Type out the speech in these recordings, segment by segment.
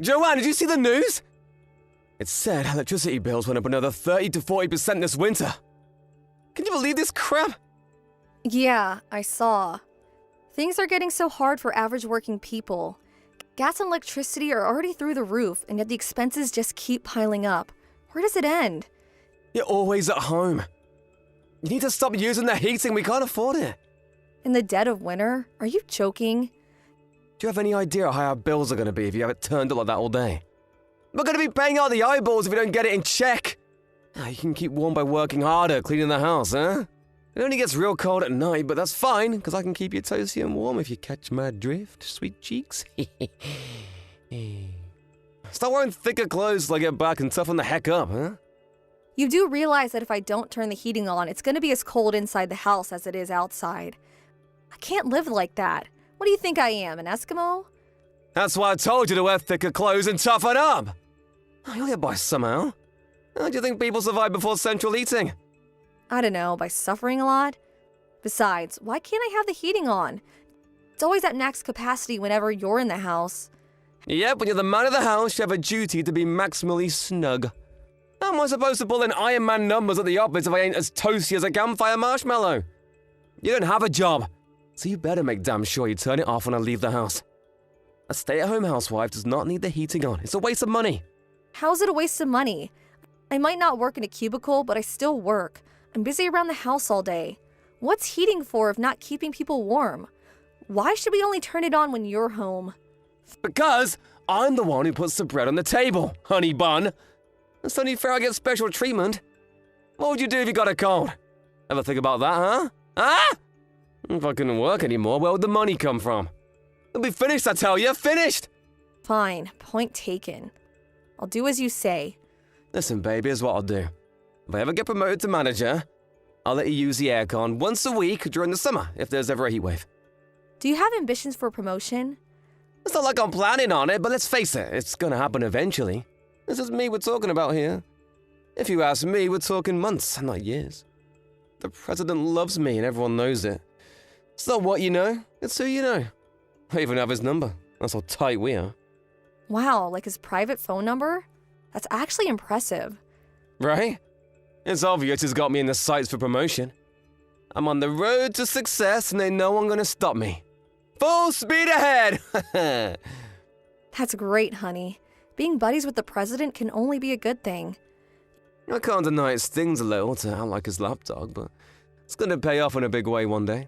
Joanne, did you see the news? It said electricity bills went up another 30 to 40% this winter. Can you believe this crap? Yeah, I saw. Things are getting so hard for average working people. Gas and electricity are already through the roof, and yet the expenses just keep piling up. Where does it end? You're always at home. You need to stop using the heating, we can't afford it. In the dead of winter? Are you joking? Do you have any idea how our bills are going to be if you have it turned up like that all day? We're going to be paying out the eyeballs if we don't get it in check. You can keep warm by working harder, cleaning the house, huh? It only gets real cold at night, but that's fine, because I can keep you toasty and warm if you catch my drift, sweet cheeks. Start wearing thicker clothes till I get back and toughen the heck up, huh? You do realize that if I don't turn the heating on, it's going to be as cold inside the house as it is outside. I can't live like that. What do you think I am, an Eskimo? That's why I told you to wear thicker clothes and toughen up. You'll get by somehow. How do you think people survive before central heating? I don't know, by suffering a lot? Besides, why can't I have the heating on? It's always at max capacity whenever you're in the house. Yep, when you're the man of the house, you have a duty to be maximally snug. How am I supposed to pull in Iron Man numbers at the office if I ain't as toasty as a campfire marshmallow? You don't have a job, so you better make damn sure you turn it off when I leave the house. A stay-at-home housewife does not need the heating on. It's a waste of money. How's it a waste of money? I might not work in a cubicle, but I still work. I'm busy around the house all day. What's heating for if not keeping people warm? Why should we only turn it on when you're home? Because I'm the one who puts the bread on the table, honey bun. It's only fair I get special treatment. What would you do if you got a cold? Ever think about that, huh? Huh? If I couldn't work anymore, where would the money come from? It'll be finished, I tell you, finished! Fine, point taken. I'll do as you say. Listen, baby, here's what I'll do. If I ever get promoted to manager, I'll let you use the aircon once a week during the summer, if there's ever a heat wave. Do you have ambitions for promotion? It's not like I'm planning on it, but let's face it, it's gonna happen eventually. This is me we're talking about here. If you ask me, we're talking months, not years. The president loves me and everyone knows it. It's not what you know, it's who you know. I even have his number. That's how tight we are. Wow, like his private phone number? That's actually impressive. Right? It's obvious he's got me in the sights for promotion. I'm on the road to success and ain't no one gonna stop me. Full speed ahead! That's great, honey. Being buddies with the president can only be a good thing. I can't deny it stings a little to act like his lapdog, but it's gonna pay off in a big way one day.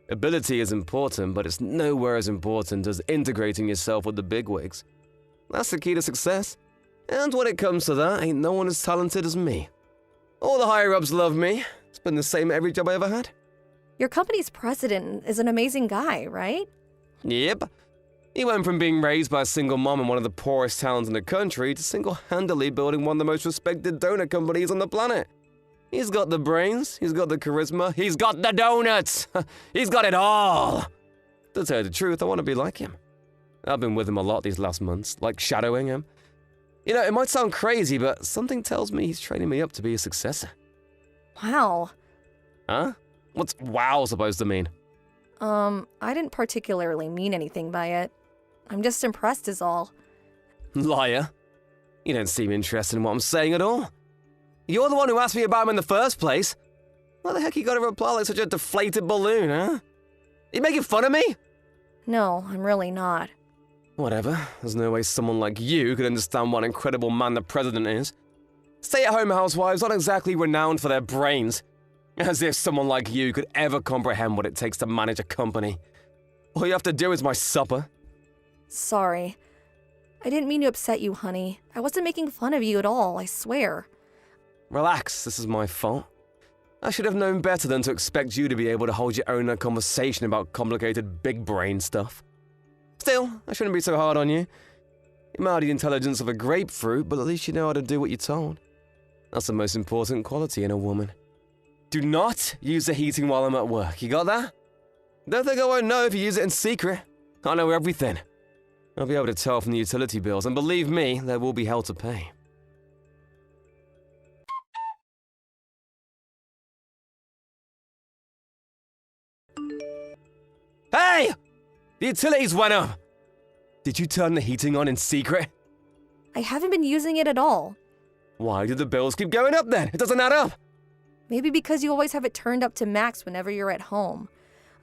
Ability is important, but it's nowhere as important as integrating yourself with the bigwigs. That's the key to success. And when it comes to that, ain't no one as talented as me. All the higher-ups love me. It's been the same at every job I ever had. Your company's president is an amazing guy, right? Yep. He went from being raised by a single mom in one of the poorest towns in the country to single-handedly building one of the most respected donut companies on the planet. He's got the brains, he's got the charisma, he's got the donuts! He's got it all! To tell you the truth, I want to be like him. I've been with him a lot these last months, like shadowing him. You know, it might sound crazy, but something tells me he's training me up to be a successor. Wow. Huh? What's wow supposed to mean? I didn't particularly mean anything by it. I'm just impressed is all. Liar. You don't seem interested in what I'm saying at all. You're the one who asked me about him in the first place. Why the heck you gotta reply like such a deflated balloon, huh? You making fun of me? No, I'm really not. Whatever. There's no way someone like you could understand what an incredible man the president is. Stay-at-home housewives aren't exactly renowned for their brains. As if someone like you could ever comprehend what it takes to manage a company. All you have to do is my supper. Sorry. I didn't mean to upset you, honey. I wasn't making fun of you at all, I swear. Relax, this is my fault. I should have known better than to expect you to be able to hold your own conversation about complicated big brain stuff. Still, I shouldn't be so hard on you. You might have the intelligence of a grapefruit, but at least you know how to do what you're told. That's the most important quality in a woman. Do not use the heating while I'm at work, you got that? Don't think I won't know if you use it in secret. I know everything. I'll be able to tell from the utility bills, and believe me, there will be hell to pay. Hey! The utilities went up! Did you turn the heating on in secret? I haven't been using it at all. Why do the bills keep going up then? It doesn't add up. Maybe because you always have it turned up to max whenever you're at home.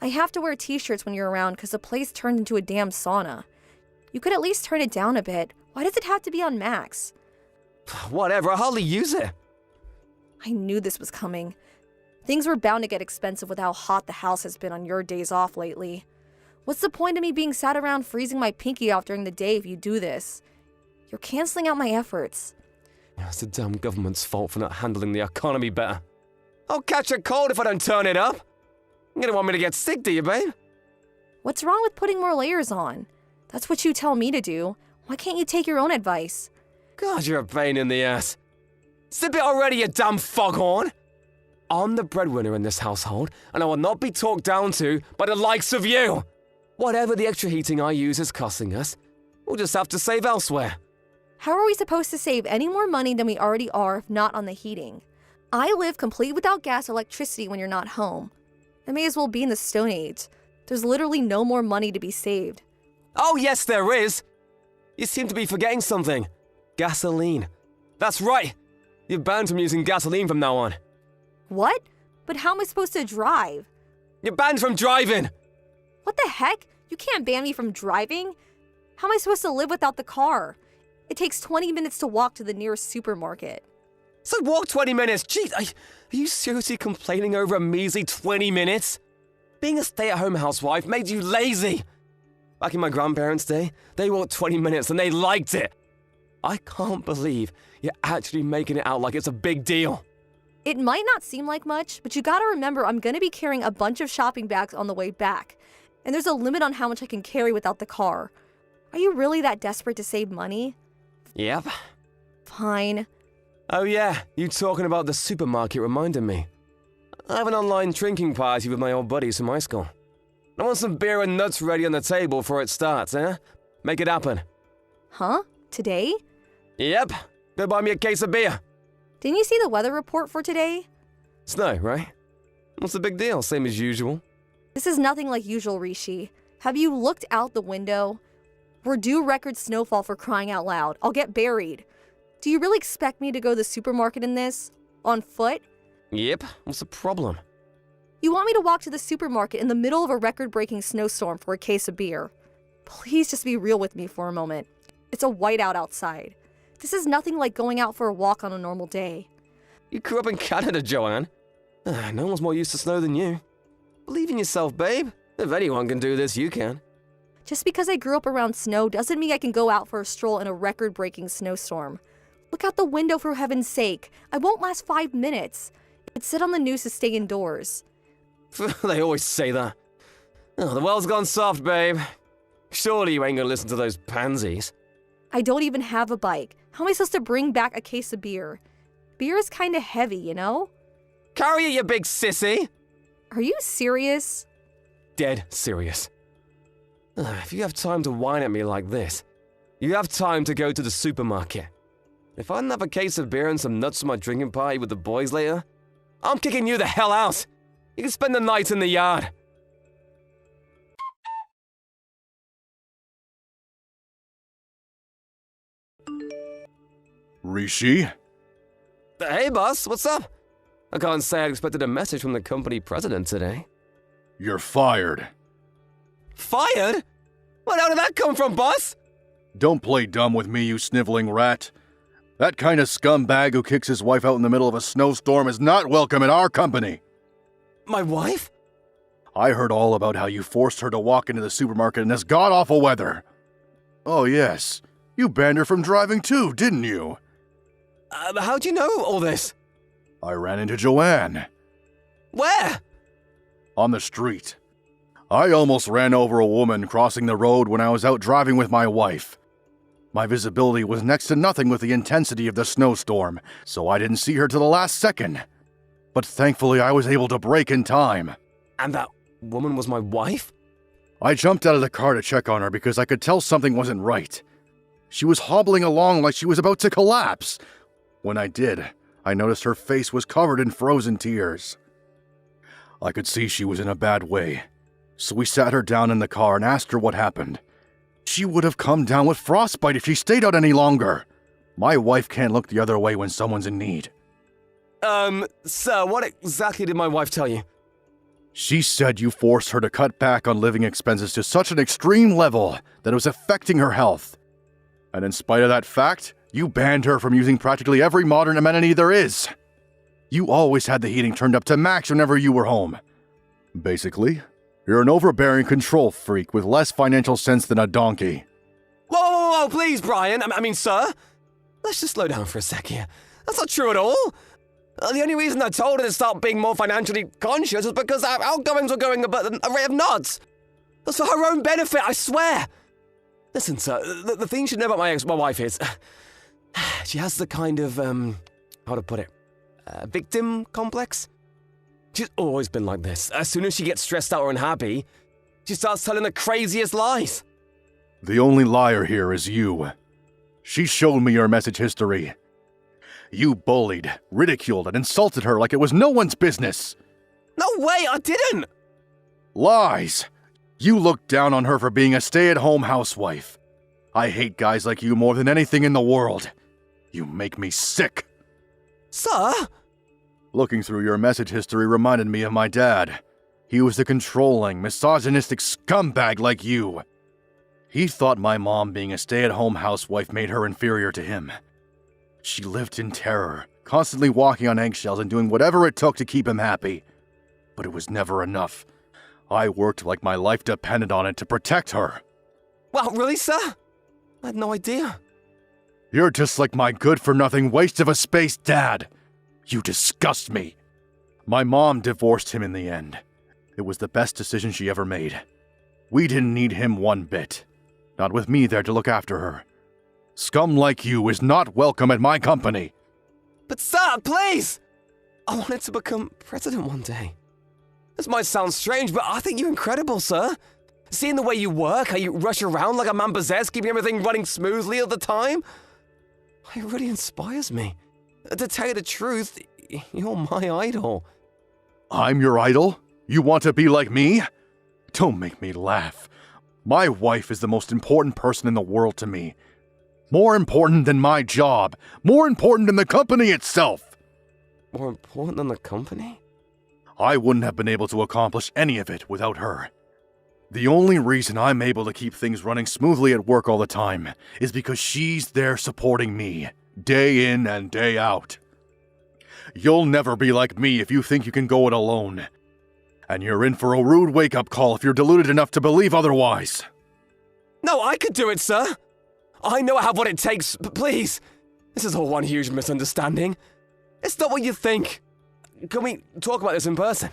I have to wear t-shirts when you're around because the place turned into a damn sauna. You could at least turn it down a bit. Why does it have to be on max? Whatever, I hardly use it. I knew this was coming. Things were bound to get expensive with how hot the house has been on your days off lately. What's the point of me being sat around freezing my pinky off during the day if you do this? You're canceling out my efforts. It's the damn government's fault for not handling the economy better. I'll catch a cold if I don't turn it up. You don't want me to get sick, do you, babe? What's wrong with putting more layers on? That's what you tell me to do. Why can't you take your own advice? God, you're a pain in the ass. Zip it already, you damn foghorn! I'm the breadwinner in this household, and I will not be talked down to by the likes of you! Whatever the extra heating I use is costing us, we'll just have to save elsewhere. How are we supposed to save any more money than we already are if not on the heating? I live complete without gas or electricity when you're not home. I may as well be in the Stone Age. There's literally no more money to be saved. Oh yes, there is! You seem to be forgetting something. Gasoline. That's right! You're banned from using gasoline from now on. What? But how am I supposed to drive? You're banned from driving! What the heck? You can't ban me from driving? How am I supposed to live without the car? It takes 20 minutes to walk to the nearest supermarket. So walk 20 minutes? Jeez, are you seriously complaining over a measly 20 minutes? Being a stay-at-home housewife made you lazy. Back in my grandparents' day, they walked 20 minutes and they liked it. I can't believe you're actually making it out like it's a big deal. It might not seem like much, but you gotta remember I'm gonna be carrying a bunch of shopping bags on the way back. And there's a limit on how much I can carry without the car. Are you really that desperate to save money? Yep. Fine. Oh yeah, you talking about the supermarket reminded me. I have an online drinking party with my old buddies from high school. I want some beer and nuts ready on the table before it starts, eh? Make it happen. Huh? Today? Yep. Go buy me a case of beer. Didn't you see the weather report for today? Snow, right? What's the big deal? Same as usual. This is nothing like usual, Rishi. Have you looked out the window? We're due record snowfall for crying out loud. I'll get buried. Do you really expect me to go to the supermarket in this? On foot? Yep. What's the problem? You want me to walk to the supermarket in the middle of a record-breaking snowstorm for a case of beer? Please just be real with me for a moment. It's a whiteout outside. This is nothing like going out for a walk on a normal day. You grew up in Canada, Joanne. No one's more used to snow than you. Believe in yourself, babe. If anyone can do this, you can. Just because I grew up around snow doesn't mean I can go out for a stroll in a record-breaking snowstorm. Look out the window for heaven's sake. I won't last 5 minutes. It said on the news to stay indoors. They always say that. Oh, the world's gone soft, babe. Surely you ain't gonna listen to those pansies. I don't even have a bike. How am I supposed to bring back a case of beer? Beer is kinda heavy, you know? Carry it, you big sissy! Are you serious? Dead serious. If you have time to whine at me like this, you have time to go to the supermarket. If I didn't have a case of beer and some nuts for my drinking party with the boys later, I'm kicking you the hell out! You can spend the night in the yard. Rishi? Hey, boss, what's up? I can't say I expected a message from the company president today. You're fired. Fired? Where did that come from, boss? Don't play dumb with me, you sniveling rat. That kind of scumbag who kicks his wife out in the middle of a snowstorm is not welcome at our company. My wife? I heard all about how you forced her to walk into the supermarket in this god-awful weather. Oh yes, you banned her from driving too, didn't you? How'd you know all this? I ran into Joanne. Where? On the street. I almost ran over a woman crossing the road when I was out driving with my wife. My visibility was next to nothing with the intensity of the snowstorm, so I didn't see her till the last second. But thankfully I was able to brake in time. And that woman was my wife? I jumped out of the car to check on her because I could tell something wasn't right. She was hobbling along like she was about to collapse. When I did, I noticed her face was covered in frozen tears. I could see she was in a bad way, so we sat her down in the car and asked her what happened. She would have come down with frostbite if she stayed out any longer. My wife can't look the other way when someone's in need. Sir, what exactly did my wife tell you? She said you forced her to cut back on living expenses to such an extreme level that it was affecting her health. And in spite of that fact, you banned her from using practically every modern amenity there is. You always had the heating turned up to max whenever you were home. Basically, you're an overbearing control freak with less financial sense than a donkey. Whoa, please, Brian. I mean, sir. Let's just slow down for a sec here. That's not true at all. The only reason I told her to start being more financially conscious was because our outgoings were going about a rate of knots. That's for her own benefit, I swear. Listen, sir, the thing you should know about my wife is... she has the kind of, how to put it, victim complex. She's always been like this. As soon as she gets stressed out or unhappy, she starts telling the craziest lies. The only liar here is you. She showed me your message history. You bullied, ridiculed, and insulted her like it was no one's business. No way, I didn't! Lies! You looked down on her for being a stay-at-home housewife. I hate guys like you more than anything in the world. You make me sick. Sir? Looking through your message history reminded me of my dad. He was a controlling, misogynistic scumbag like you. He thought my mom being a stay-at-home housewife made her inferior to him. She lived in terror, constantly walking on eggshells and doing whatever it took to keep him happy. But it was never enough. I worked like my life depended on it to protect her. Wow, really, sir? I had no idea. You're just like my good-for-nothing waste of a space dad. You disgust me. My mom divorced him in the end. It was the best decision she ever made. We didn't need him one bit. Not with me there to look after her. Scum like you is not welcome at my company. But sir, please! I wanted to become president one day. This might sound strange, but I think you're incredible, sir. Seeing the way you work, how you rush around like a man possessed, keeping everything running smoothly all the time, it really inspires me. To tell you the truth, you're my idol. I'm your idol? You want to be like me? Don't make me laugh. My wife is the most important person in the world to me. More important than my job. More important than the company itself. More important than the company? I wouldn't have been able to accomplish any of it without her. The only reason I'm able to keep things running smoothly at work all the time is because she's there supporting me, day in and day out. You'll never be like me if you think you can go it alone. And you're in for a rude wake-up call if you're deluded enough to believe otherwise. No, I could do it, sir. I know I have what it takes, but please. This is all one huge misunderstanding. It's not what you think. Can we talk about this in person?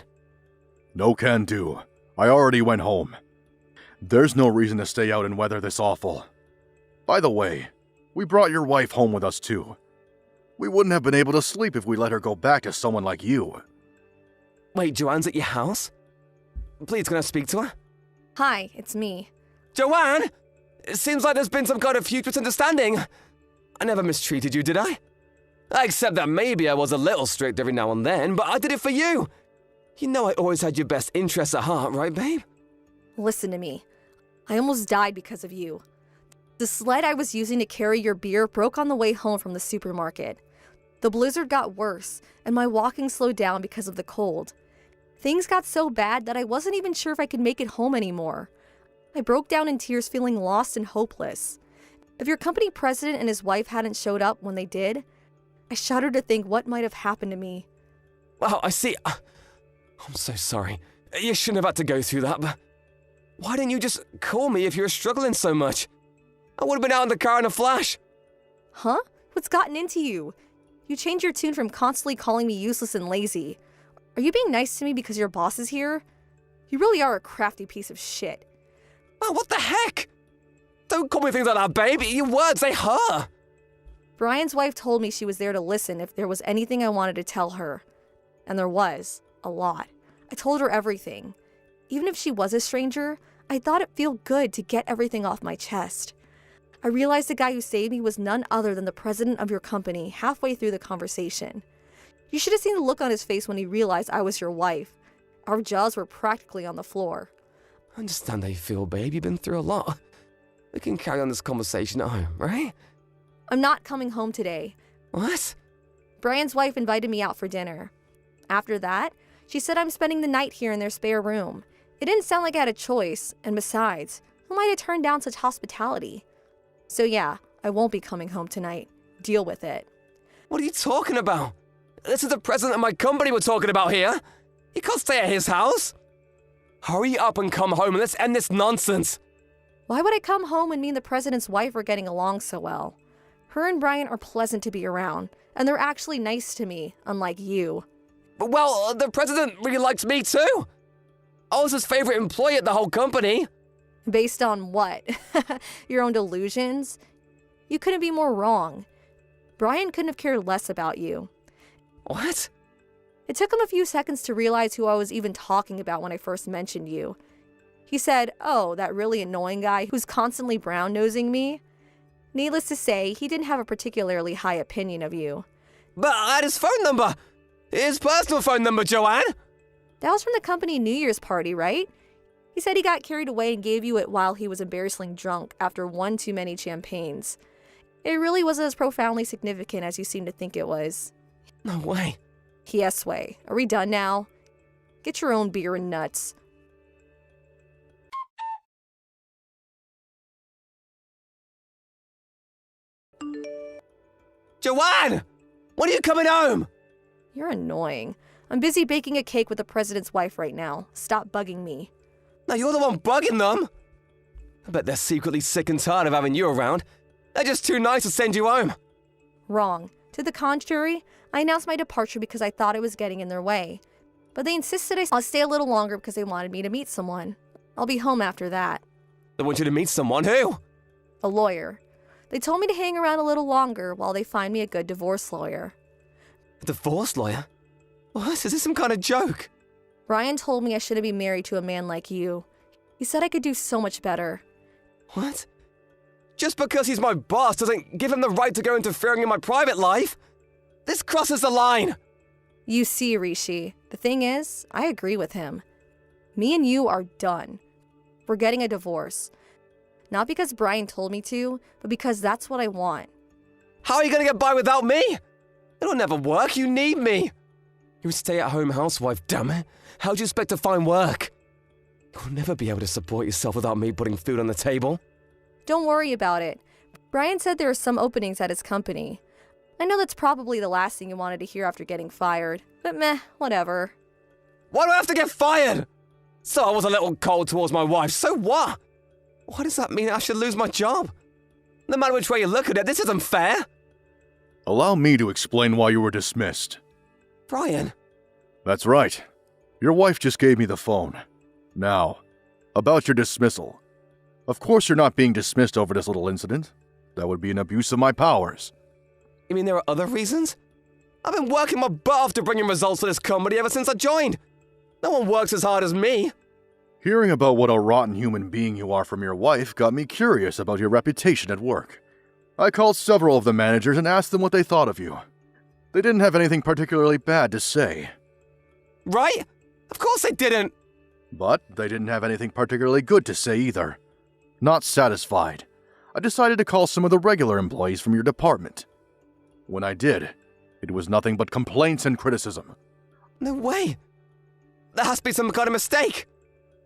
No can do. I already went home. There's no reason to stay out in weather this awful. By the way, we brought your wife home with us too. We wouldn't have been able to sleep if we let her go back to someone like you. Wait, Joanne's at your house? Please, can I speak to her? Hi, it's me. Joanne! It seems like there's been some kind of huge misunderstanding. I never mistreated you, did I? Except that maybe I was a little strict every now and then, but I did it for you. You know I always had your best interests at heart, right, babe? Listen to me. I almost died because of you. The sled I was using to carry your beer broke on the way home from the supermarket. The blizzard got worse, and my walking slowed down because of the cold. Things got so bad that I wasn't even sure if I could make it home anymore. I broke down in tears, feeling lost and hopeless. If your company president and his wife hadn't showed up when they did, I shudder to think what might have happened to me. Wow, I see. I'm so sorry. You shouldn't have had to go through that, but why didn't you just call me if you were struggling so much? I would have been out in the car in a flash. Huh? What's gotten into you? You changed your tune from constantly calling me useless and lazy. Are you being nice to me because your boss is here? You really are a crafty piece of shit. Oh, what the heck? Don't call me things like that, babe. Your words, they hurt. Brian's wife told me she was there to listen if there was anything I wanted to tell her. And there was. A lot. I told her everything. Even if she was a stranger, I thought it'd feel good to get everything off my chest. I realized the guy who saved me was none other than the president of your company halfway through the conversation. You should have seen the look on his face when he realized I was your wife. Our jaws were practically on the floor. I understand how you feel, babe. You've been through a lot. We can carry on this conversation at home, right? I'm not coming home today. What? Brian's wife invited me out for dinner. After that, she said I'm spending the night here in their spare room. It didn't sound like I had a choice, and besides, who might have turned down such hospitality? So yeah, I won't be coming home tonight. Deal with it. What are you talking about? This is the president of my company we're talking about here. You can't stay at his house. Hurry up and come home and let's end this nonsense. Why would I come home when me and the president's wife are getting along so well? Her and Brian are pleasant to be around, and they're actually nice to me, unlike you. But well, the president really likes me too. I was his favorite employee at the whole company. Based on what? Your own delusions? You couldn't be more wrong. Brian couldn't have cared less about you. What? It took him a few seconds to realize who I was even talking about when I first mentioned you. He said, "Oh, that really annoying guy who's constantly brown-nosing me." Needless to say, he didn't have a particularly high opinion of you. But I had his phone number. His personal phone number, Joanne. That was from the company New Year's party, right? He said he got carried away and gave you it while he was embarrassingly drunk after one too many champagnes. It really wasn't as profoundly significant as you seem to think it was. No way. Yes way. Are we done now? Get your own beer and nuts. Joanne! When are you coming home? You're annoying. I'm busy baking a cake with the president's wife right now. Stop bugging me. No, you're the one bugging them. I bet they're secretly sick and tired of having you around. They're just too nice to send you home. Wrong. To the contrary, I announced my departure because I thought it was getting in their way. But they insisted I'll stay a little longer because they wanted me to meet someone. I'll be home after that. They want you to meet someone. Who? A lawyer. They told me to hang around a little longer while they find me a good divorce lawyer. A divorce lawyer? What? Is this some kind of joke? Brian told me I shouldn't be married to a man like you. He said I could do so much better. What? Just because he's my boss doesn't give him the right to go interfering in my private life? This crosses the line. You see, Rishi, the thing is, I agree with him. Me and you are done. We're getting a divorce. Not because Brian told me to, but because that's what I want. How are you going to get by without me? It'll never work. You need me. You're a stay-at-home housewife, damn it. How do you expect to find work? You'll never be able to support yourself without me putting food on the table. Don't worry about it. Brian said there are some openings at his company. I know that's probably the last thing you wanted to hear after getting fired, but meh, whatever. Why do I have to get fired? So I was a little cold towards my wife, so what? Why does that mean I should lose my job? No matter which way you look at it, this isn't fair. Allow me to explain why you were dismissed. Brian. That's right. Your wife just gave me the phone. Now, about your dismissal. Of course you're not being dismissed over this little incident. That would be an abuse of my powers. You mean there are other reasons? I've been working my butt off to bring in results for this company ever since I joined. No one works as hard as me. Hearing about what a rotten human being you are from your wife got me curious about your reputation at work. I called several of the managers and asked them what they thought of you. They didn't have anything particularly bad to say. Right? Of course they didn't. But they didn't have anything particularly good to say either. Not satisfied, I decided to call some of the regular employees from your department. When I did, it was nothing but complaints and criticism. No way. There has to be some kind of mistake.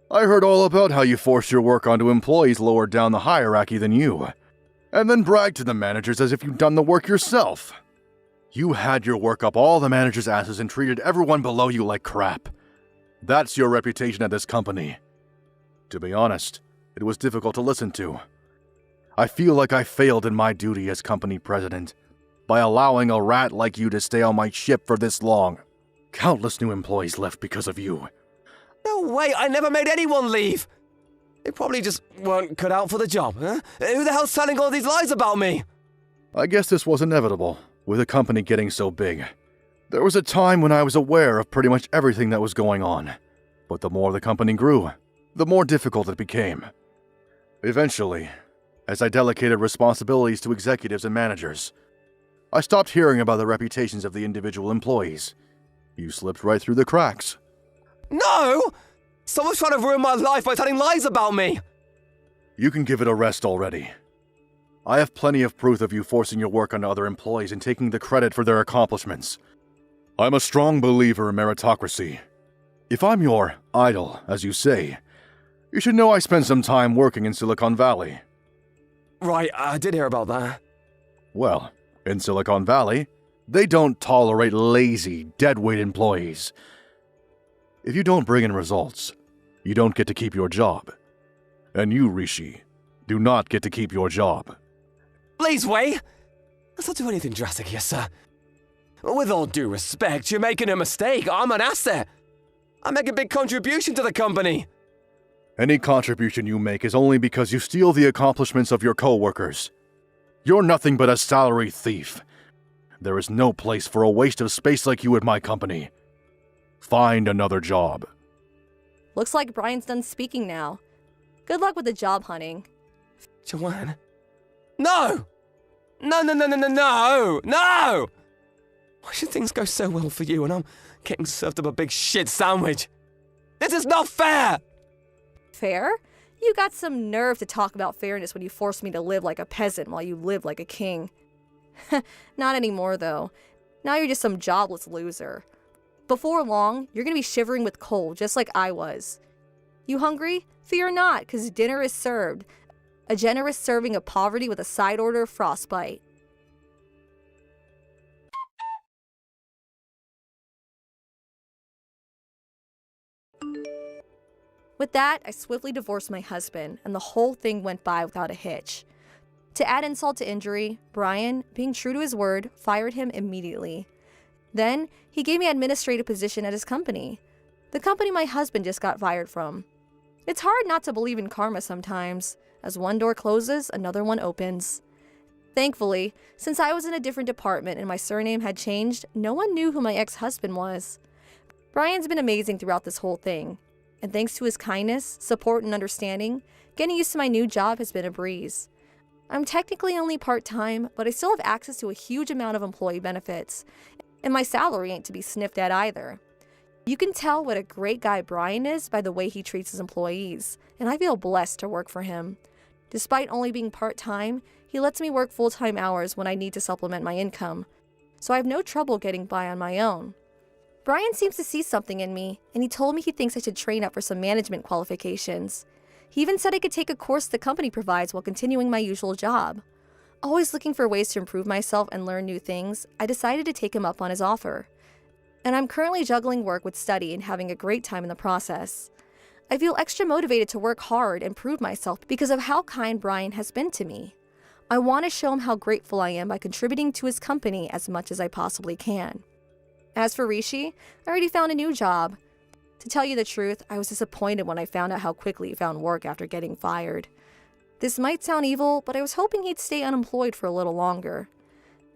I heard all about how you forced your work onto employees lower down the hierarchy than you, and then bragged to the managers as if you'd done the work yourself. You had your work up all the managers' asses and treated everyone below you like crap. That's your reputation at this company. To be honest, it was difficult to listen to. I feel like I failed in my duty as company president by allowing a rat like you to stay on my ship for this long. Countless new employees left because of you. No way, I never made anyone leave. They probably just weren't cut out for the job, huh? Who the hell's telling all these lies about me? I guess this was inevitable, with the company getting so big. There was a time when I was aware of pretty much everything that was going on. But the more the company grew, the more difficult it became. Eventually, as I delegated responsibilities to executives and managers, I stopped hearing about the reputations of the individual employees. You slipped right through the cracks. No! Someone's trying to ruin my life by telling lies about me. You can give it a rest already. I have plenty of proof of you forcing your work on other employees and taking the credit for their accomplishments. I'm a strong believer in meritocracy. If I'm your idol, as you say, you should know I spent some time working in Silicon Valley. Right, I did hear about that. Well, in Silicon Valley, they don't tolerate lazy, deadweight employees. If you don't bring in results, you don't get to keep your job. And you, Rishi, do not get to keep your job. Please wait! Let's not do anything drastic here, sir. With all due respect, you're making a mistake. I'm an asset. I make a big contribution to the company. Any contribution you make is only because you steal the accomplishments of your co-workers. You're nothing but a salary thief. There is no place for a waste of space like you at my company. Find another job. Looks like Brian's done speaking now. Good luck with the job hunting. Joanne? No! No! No! Why should things go so well for you and I'm getting served up a big shit sandwich? This is not fair! Fair? You got some nerve to talk about fairness when you forced me to live like a peasant while you live like a king. Not anymore, though. Now you're just some jobless loser. Before long, you're gonna be shivering with cold, just like I was. You hungry? Fear not, 'cause dinner is served. A generous serving of poverty with a side order of frostbite. With that, I swiftly divorced my husband, and the whole thing went by without a hitch. To add insult to injury, Brian, being true to his word, fired him immediately. Then, he gave me an administrative position at his company. The company my husband just got fired from. It's hard not to believe in karma sometimes. As one door closes, another one opens. Thankfully, since I was in a different department and my surname had changed, no one knew who my ex-husband was. Brian's been amazing throughout this whole thing. And thanks to his kindness, support, and understanding, getting used to my new job has been a breeze. I'm technically only part-time, but I still have access to a huge amount of employee benefits. And my salary ain't to be sniffed at either. You can tell what a great guy Brian is by the way he treats his employees, and I feel blessed to work for him. Despite only being part-time, he lets me work full-time hours when I need to supplement my income, so I have no trouble getting by on my own. Brian seems to see something in me, and he told me he thinks I should train up for some management qualifications. He even said I could take a course the company provides while continuing my usual job. Always looking for ways to improve myself and learn new things, I decided to take him up on his offer. And I'm currently juggling work with study and having a great time in the process. I feel extra motivated to work hard and prove myself because of how kind Brian has been to me. I want to show him how grateful I am by contributing to his company as much as I possibly can. As for Rishi, I already found a new job. To tell you the truth, I was disappointed when I found out how quickly he found work after getting fired. This might sound evil, but I was hoping he'd stay unemployed for a little longer.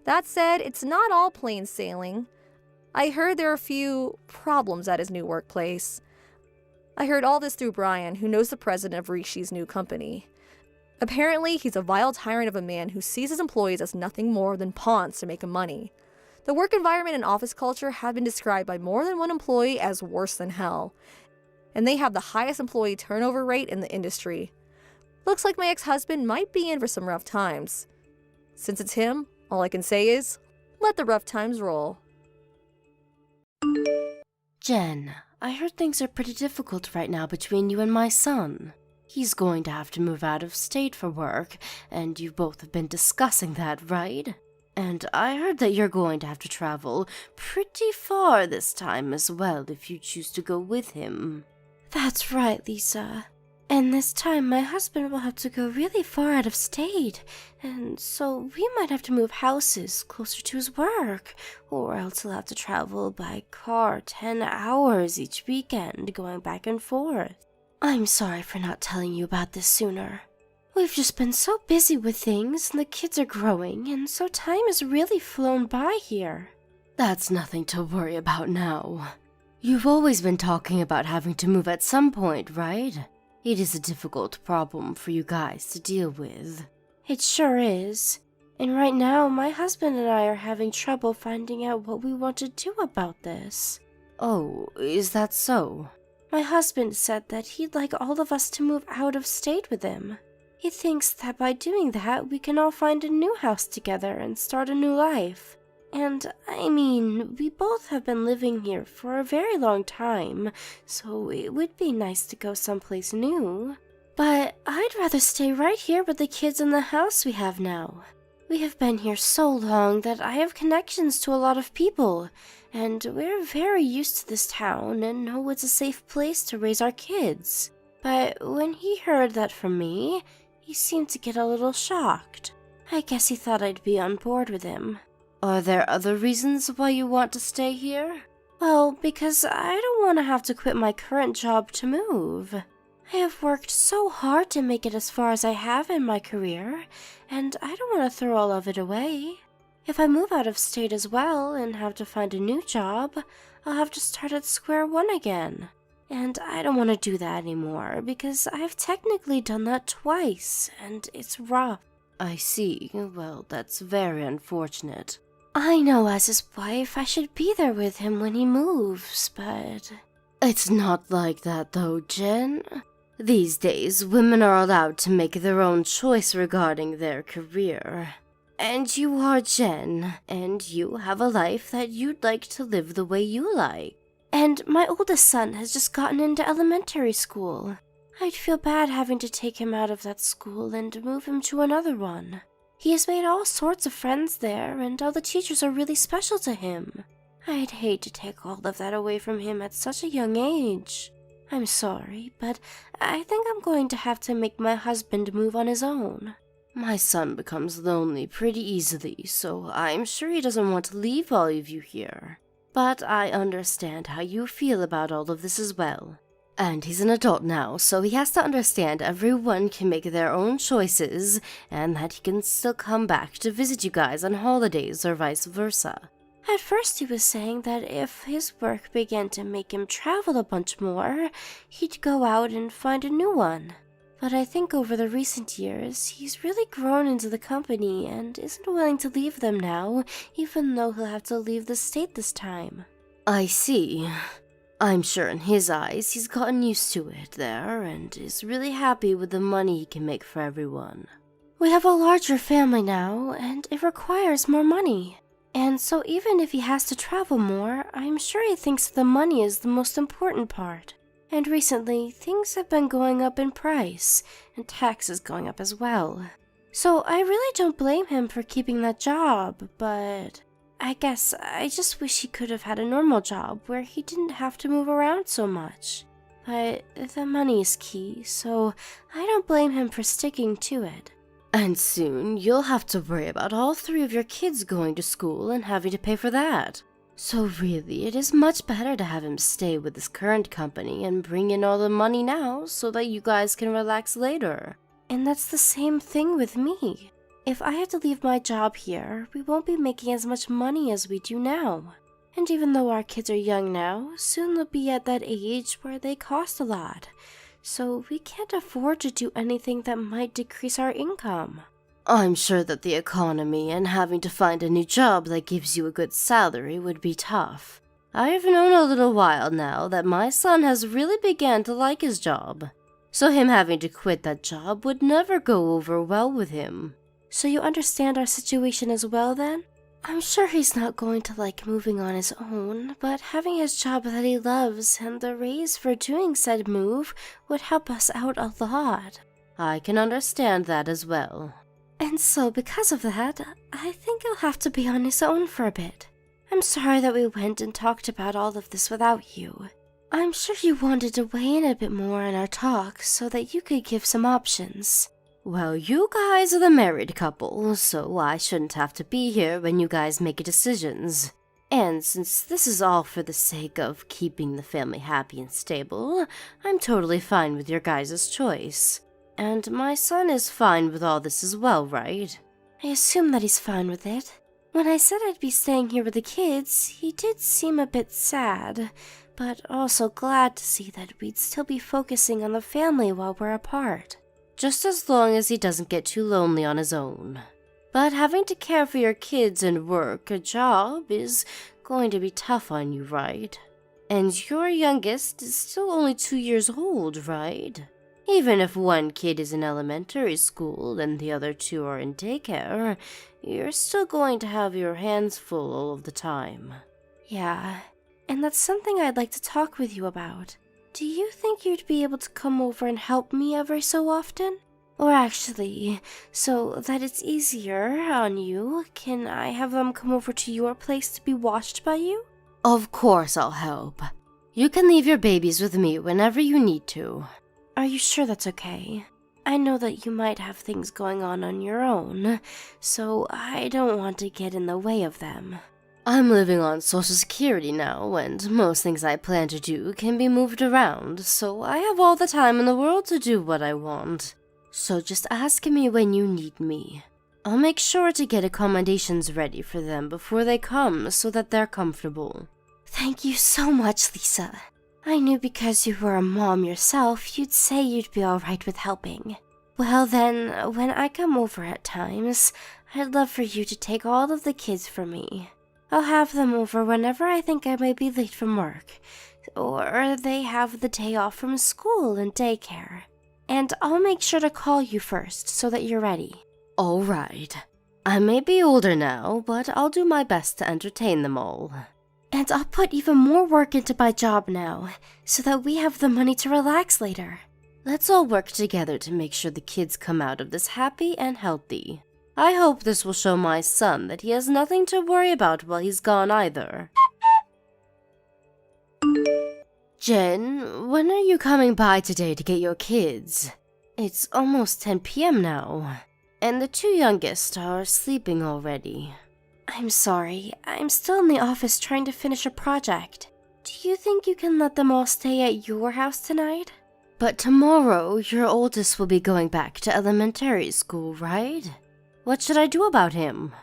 That said, it's not all plain sailing. I heard there are a few problems at his new workplace. I heard all this through Brian, who knows the president of Rishi's new company. Apparently, he's a vile tyrant of a man who sees his employees as nothing more than pawns to make him money. The work environment and office culture have been described by more than one employee as worse than hell, and they have the highest employee turnover rate in the industry. Looks like my ex-husband might be in for some rough times. Since it's him, all I can say is, let the rough times roll. Jen, I heard things are pretty difficult right now between you and my son. He's going to have to move out of state for work, and you both have been discussing that, right? And I heard that you're going to have to travel pretty far this time as well if you choose to go with him. That's right, Lisa. And this time my husband will have to go really far out of state, and so we might have to move houses closer to his work, or else he'll have to travel by car 10 hours each weekend going back and forth. I'm sorry for not telling you about this sooner. We've just been so busy with things, and the kids are growing, and so time has really flown by here. That's nothing to worry about now. You've always been talking about having to move at some point, right? It is a difficult problem for you guys to deal with. It sure is. And right now, my husband and I are having trouble finding out what we want to do about this. Oh, is that so? My husband said that he'd like all of us to move out of state with him. He thinks that by doing that, we can all find a new house together and start a new life. And, I mean, we both have been living here for a very long time, so it would be nice to go someplace new. But I'd rather stay right here with the kids in the house we have now. We have been here so long that I have connections to a lot of people, and we're very used to this town and know it's a safe place to raise our kids. But when he heard that from me, he seemed to get a little shocked. I guess he thought I'd be on board with him. Are there other reasons why you want to stay here? Well, because I don't want to have to quit my current job to move. I have worked so hard to make it as far as I have in my career, and I don't want to throw all of it away. If I move out of state as well and have to find a new job, I'll have to start at square one again. And I don't want to do that anymore, because I've technically done that twice, and it's rough. I see. Well, that's very unfortunate. I know as his wife I should be there with him when he moves, but... It's not like that though, Jen. These days, women are allowed to make their own choice regarding their career. And you are Jen, and you have a life that you'd like to live the way you like. And my oldest son has just gotten into elementary school. I'd feel bad having to take him out of that school and move him to another one. He has made all sorts of friends there, and all the teachers are really special to him. I'd hate to take all of that away from him at such a young age. I'm sorry, but I think I'm going to have to make my husband move on his own. My son becomes lonely pretty easily, so I'm sure he doesn't want to leave all of you here. But I understand how you feel about all of this as well. And he's an adult now, so he has to understand everyone can make their own choices, and that he can still come back to visit you guys on holidays or vice versa. At first he was saying that if his work began to make him travel a bunch more, he'd go out and find a new one. But I think over the recent years, he's really grown into the company and isn't willing to leave them now, even though he'll have to leave the state this time. I see. I'm sure in his eyes he's gotten used to it there and is really happy with the money he can make for everyone. We have a larger family now, and it requires more money. And so even if he has to travel more, I'm sure he thinks the money is the most important part. And recently, things have been going up in price, and taxes going up as well. So I really don't blame him for keeping that job, but I guess I just wish he could have had a normal job where he didn't have to move around so much. But the money is key, so I don't blame him for sticking to it. And soon you'll have to worry about all 3 of your kids going to school and having to pay for that. So really, it is much better to have him stay with his current company and bring in all the money now so that you guys can relax later. And that's the same thing with me. If I have to leave my job here, we won't be making as much money as we do now. And even though our kids are young now, soon they'll be at that age where they cost a lot. So we can't afford to do anything that might decrease our income. I'm sure that the economy and having to find a new job that gives you a good salary would be tough. I've known a little while now that my son has really begun to like his job. So him having to quit that job would never go over well with him. So you understand our situation as well then? I'm sure he's not going to like moving on his own, but having his job that he loves and the raise for doing said move would help us out a lot. I can understand that as well. And so because of that, I think he'll have to be on his own for a bit. I'm sorry that we went and talked about all of this without you. I'm sure you wanted to weigh in a bit more in our talk so that you could give some options. Well, you guys are the married couple, so I shouldn't have to be here when you guys make decisions. And since this is all for the sake of keeping the family happy and stable, I'm totally fine with your guys' choice. And my son is fine with all this as well, right? I assume that he's fine with it. When I said I'd be staying here with the kids, he did seem a bit sad, but also glad to see that we'd still be focusing on the family while we're apart. Just as long as he doesn't get too lonely on his own. But having to care for your kids and work a job is going to be tough on you, right? And your youngest is still only 2 years old, right? Even if one kid is in elementary school and the other two are in daycare, you're still going to have your hands full all of the time. Yeah, and that's something I'd like to talk with you about. Do you think you'd be able to come over and help me every so often? Or actually, so that it's easier on you, can I have them come over to your place to be watched by you? Of course I'll help. You can leave your babies with me whenever you need to. Are you sure that's okay? I know that you might have things going on your own, so I don't want to get in the way of them. I'm living on Social Security now, and most things I plan to do can be moved around, so I have all the time in the world to do what I want. So just ask me when you need me. I'll make sure to get accommodations ready for them before they come so that they're comfortable. Thank you so much, Lisa. I knew because you were a mom yourself, you'd say you'd be alright with helping. Well then, when I come over at times, I'd love for you to take all of the kids for me. I'll have them over whenever I think I may be late from work, or they have the day off from school and daycare. And I'll make sure to call you first so that you're ready. All right. I may be older now, but I'll do my best to entertain them all. And I'll put even more work into my job now, so that we have the money to relax later. Let's all work together to make sure the kids come out of this happy and healthy. I hope this will show my son that he has nothing to worry about while he's gone either. Jen, when are you coming by today to get your kids? It's almost 10 p.m. now, and the two youngest are sleeping already. I'm sorry, I'm still in the office trying to finish a project. Do you think you can let them all stay at your house tonight? But tomorrow, your oldest will be going back to elementary school, right? What should I do about him?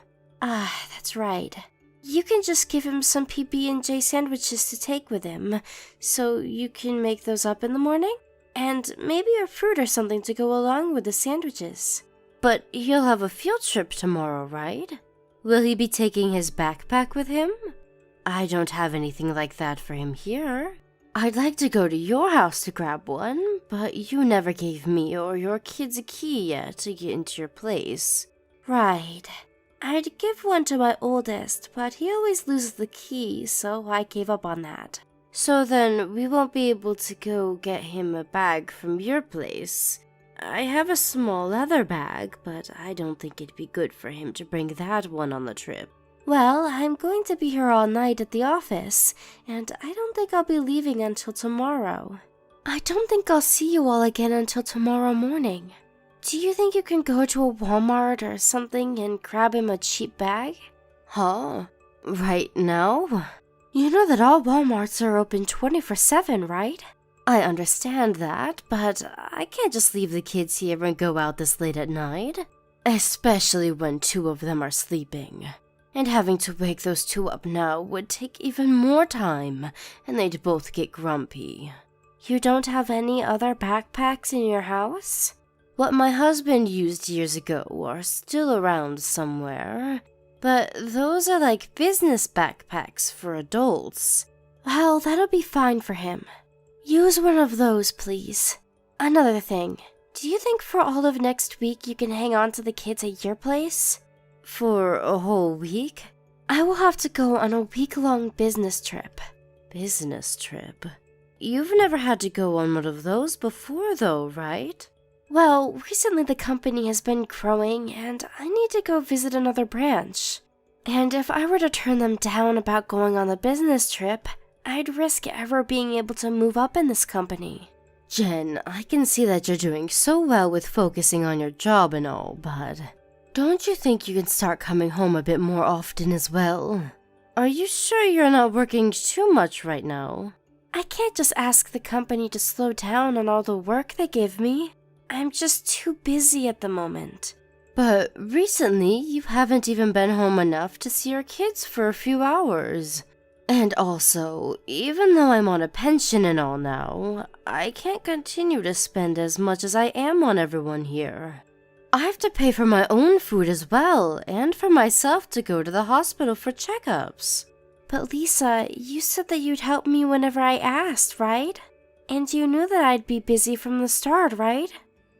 Ah, that's right. You can just give him some PB&J sandwiches to take with him, so you can make those up in the morning? And maybe a fruit or something to go along with the sandwiches. But he'll have a field trip tomorrow, right? Will he be taking his backpack with him? I don't have anything like that for him here. I'd like to go to your house to grab one, but you never gave me or your kids a key yet to get into your place. Right. I'd give one to my oldest, but he always loses the key, so I gave up on that. So then we won't be able to go get him a bag from your place. I have a small leather bag, but I don't think it'd be good for him to bring that one on the trip. Well, I'm going to be here all night at the office, and I don't think I'll be leaving until tomorrow. I don't think I'll see you all again until tomorrow morning. Do you think you can go to a Walmart or something and grab him a cheap bag? Huh? Right now? You know that all Walmarts are open 24/7, right? I understand that, but I can't just leave the kids here and go out this late at night. Especially when two of them are sleeping. And having to wake those two up now would take even more time, and they'd both get grumpy. You don't have any other backpacks in your house? What my husband used years ago are still around somewhere, but those are like business backpacks for adults. Well, that'll be fine for him. Use one of those, please. Another thing, do you think for all of next week you can hang on to the kids at your place? For a whole week? I will have to go on a week-long business trip. Business trip? You've never had to go on one of those before though, right? Well, recently the company has been growing and I need to go visit another branch. And if I were to turn them down about going on the business trip, I'd risk ever being able to move up in this company. Jen, I can see that you're doing so well with focusing on your job and all, but don't you think you can start coming home a bit more often as well? Are you sure you're not working too much right now? I can't just ask the company to slow down on all the work they give me. I'm just too busy at the moment. But recently, you haven't even been home enough to see your kids for a few hours. And also, even though I'm on a pension and all now, I can't continue to spend as much as I am on everyone here. I have to pay for my own food as well, and for myself to go to the hospital for checkups. But Lisa, you said that you'd help me whenever I asked, right? And you knew that I'd be busy from the start, right?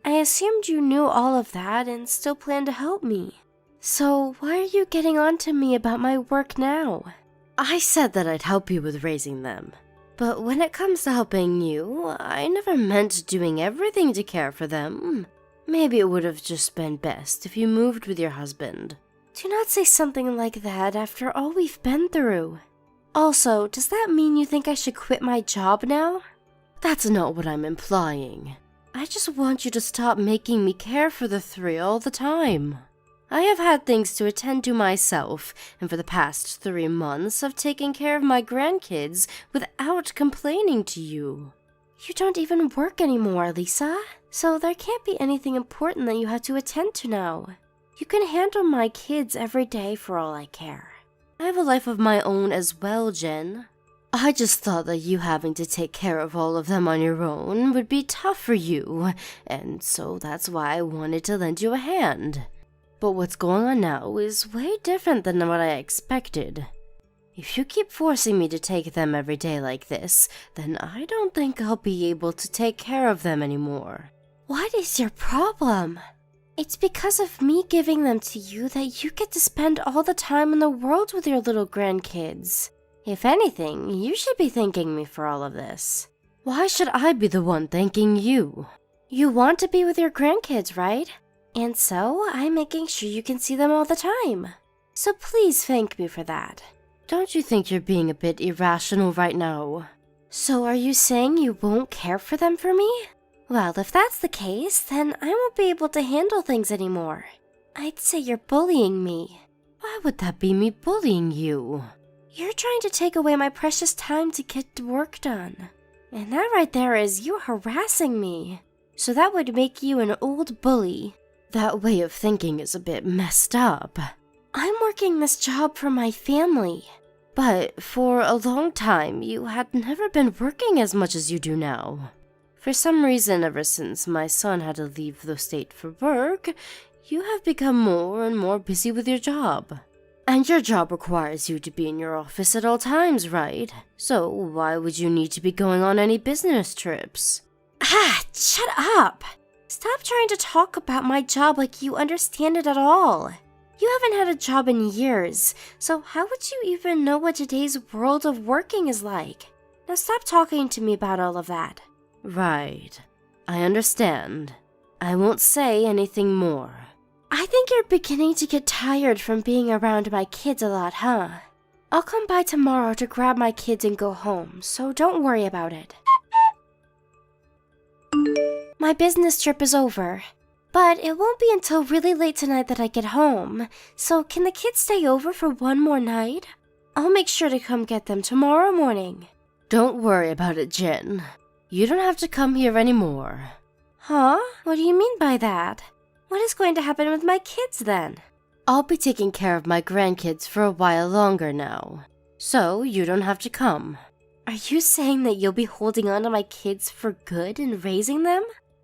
I assumed you knew all of that and still planned to help me. So why are you getting on to me about my work now? I said that I'd help you with raising them. But when it comes to helping you, I never meant doing everything to care for them. Maybe it would have just been best if you moved with your husband. Do not say something like that after all we've been through. Also, does that mean you think I should quit my job now? That's not what I'm implying. I just want you to stop making me care for the three all the time. I have had things to attend to myself, and for the past 3 months I've taken care of my grandkids without complaining to you. You don't even work anymore, Lisa, so there can't be anything important that you have to attend to now. You can handle my kids every day for all I care. I have a life of my own as well, Jen. I just thought that you having to take care of all of them on your own would be tough for you, and so that's why I wanted to lend you a hand. But what's going on now is way different than what I expected. If you keep forcing me to take them every day like this, then I don't think I'll be able to take care of them anymore. What is your problem? It's because of me giving them to you that you get to spend all the time in the world with your little grandkids. If anything, you should be thanking me for all of this. Why should I be the one thanking you? You want to be with your grandkids, right? And so, I'm making sure you can see them all the time. So please thank me for that. Don't you think you're being a bit irrational right now? So are you saying you won't care for them for me? Well, if that's the case, then I won't be able to handle things anymore. I'd say you're bullying me. Why would that be me bullying you? You're trying to take away my precious time to get work done. And that right there is you harassing me. So that would make you an old bully. That way of thinking is a bit messed up. I'm working this job for my family. But for a long time, you had never been working as much as you do now. For some reason, ever since my son had to leave the state for work, you have become more and more busy with your job. And your job requires you to be in your office at all times, right? So why would you need to be going on any business trips? Shut up! Stop trying to talk about my job like you understand it at all. You haven't had a job in years, so how would you even know what today's world of working is like? Now stop talking to me about all of that. Right. I understand. I won't say anything more. I think you're beginning to get tired from being around my kids a lot, huh? I'll come by tomorrow to grab my kids and go home, so don't worry about it. My business trip is over, but it won't be until really late tonight that I get home, so can the kids stay over for one more night? I'll make sure to come get them tomorrow morning. Don't worry about it, Jen. You don't have to come here anymore. Huh? What do you mean by that? What is going to happen with my kids then? I'll be taking care of my grandkids for a while longer now, so you don't have to come. Are you saying that you'll be holding on to my kids for good and raising them?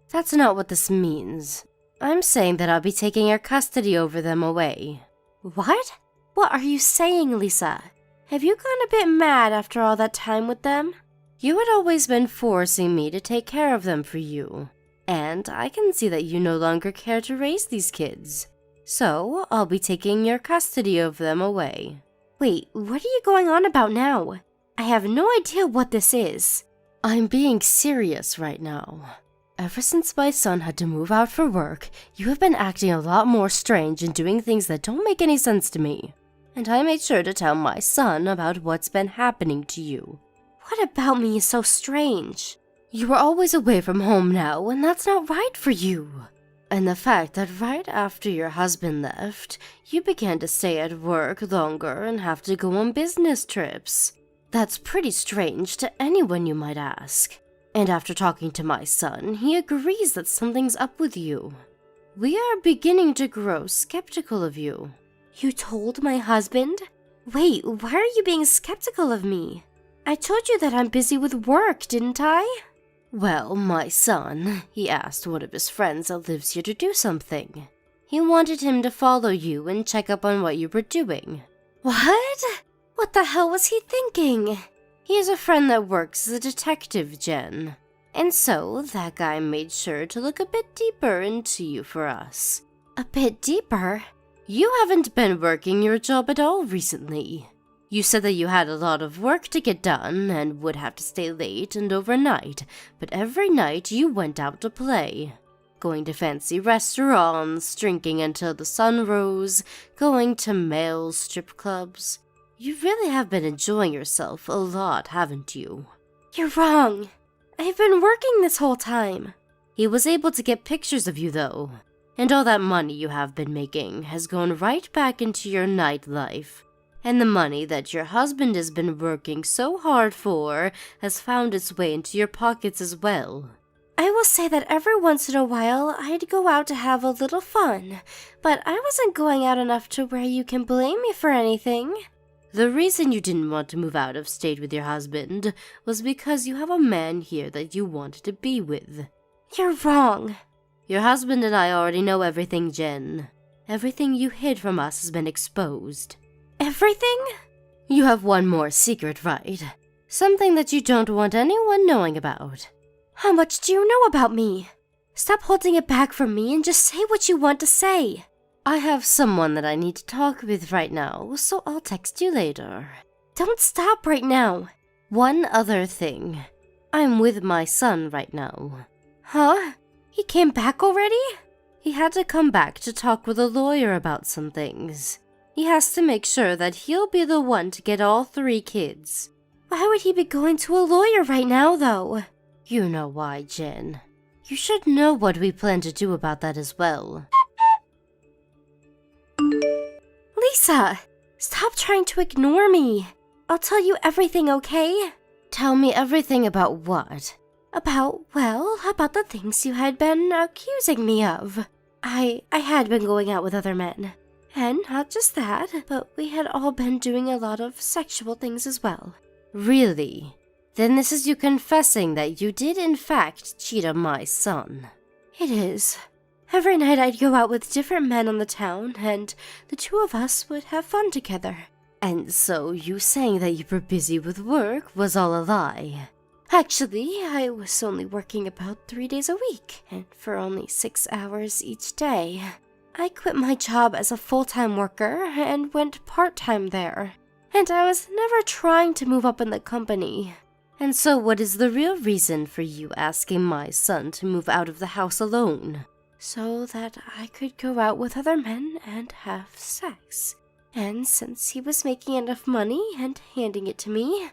That's not what this means. I'm saying that I'll be taking your custody over them away. What? What are you saying, Lisa? Have you gone a bit mad after all that time with them? You had always been forcing me to take care of them for you, and I can see that you no longer care to raise these kids. So, I'll be taking your custody of them away. Wait, what are you going on about now? I have no idea what this is. I'm being serious right now. Ever since my son had to move out for work, you have been acting a lot more strange and doing things that don't make any sense to me. And I made sure to tell my son about what's been happening to you. What about me is so strange? You are always away from home now, and that's not right for you. And the fact that right after your husband left, you began to stay at work longer and have to go on business trips. That's pretty strange to anyone, you might ask. And after talking to my son, he agrees that something's up with you. We are beginning to grow skeptical of you. You told my husband? Wait, why are you being skeptical of me? I told you that I'm busy with work, didn't I? Well, my son, he asked one of his friends that lives here to do something. He wanted him to follow you and check up on what you were doing. What? What the hell was he thinking? He has a friend that works as a detective, Jen. And so that guy made sure to look a bit deeper into you for us. A bit deeper? You haven't been working your job at all recently. You said that you had a lot of work to get done and would have to stay late and overnight, but every night you went out to play. Going to fancy restaurants, drinking until the sun rose, going to male strip clubs. You really have been enjoying yourself a lot, haven't you? You're wrong. I've been working this whole time. He was able to get pictures of you, though. And all that money you have been making has gone right back into your nightlife. And the money that your husband has been working so hard for has found its way into your pockets as well. I will say that every once in a while I'd go out to have a little fun, but I wasn't going out enough to where you can blame me for anything. The reason you didn't want to move out of state with your husband was because you have a man here that you wanted to be with. You're wrong. Your husband and I already know everything, Jen. Everything you hid from us has been exposed. Everything? You have one more secret, right? Something that you don't want anyone knowing about. How much do you know about me? Stop holding it back from me and just say what you want to say. I have someone that I need to talk with right now, so I'll text you later. Don't stop right now. One other thing. I'm with my son right now. Huh? He came back already? He had to come back to talk with a lawyer about some things. He has to make sure that he'll be the one to get all 3 kids. Why would he be going to a lawyer right now, though? You know why, Jen. You should know what we plan to do about that as well. Lisa, stop trying to ignore me. I'll tell you everything, okay? Tell me everything about what? About the things you had been accusing me of. I had been going out with other men. And not just that, but we had all been doing a lot of sexual things as well. Really? Then this is you confessing that you did in fact cheat on my son. It is. Every night I'd go out with different men on the town, and the 2 of us would have fun together. And so you saying that you were busy with work was all a lie? Actually, I was only working about 3 days a week, and for only 6 hours each day. I quit my job as a full-time worker and went part-time there. And I was never trying to move up in the company. And so what is the real reason for you asking my son to move out of the house alone? So that I could go out with other men and have sex. And since he was making enough money and handing it to me,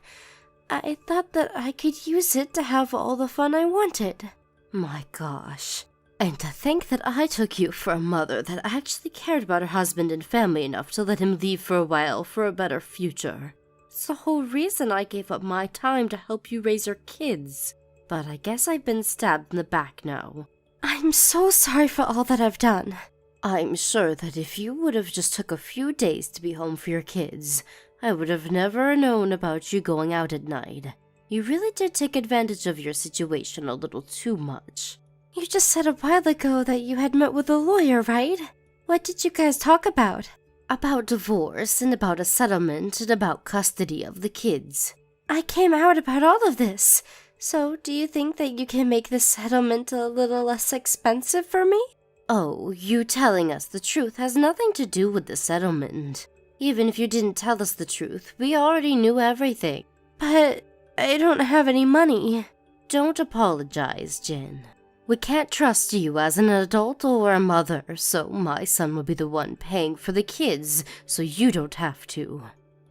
I thought that I could use it to have all the fun I wanted. My gosh. And to think that I took you for a mother that actually cared about her husband and family enough to let him leave for a while for a better future. It's the whole reason I gave up my time to help you raise your kids. But I guess I've been stabbed in the back now. I'm so sorry for all that I've done. I'm sure that if you would have just took a few days to be home for your kids, I would have never known about you going out at night. You really did take advantage of your situation a little too much. You just said a while ago that you had met with a lawyer, right? What did you guys talk about? About divorce and about a settlement and about custody of the kids. I came out about all of this. So do you think that you can make this settlement a little less expensive for me? Oh, you telling us the truth has nothing to do with the settlement. Even if you didn't tell us the truth, we already knew everything. But I don't have any money. Don't apologize, Jen. We can't trust you as an adult or a mother, so my son will be the one paying for the kids, so you don't have to.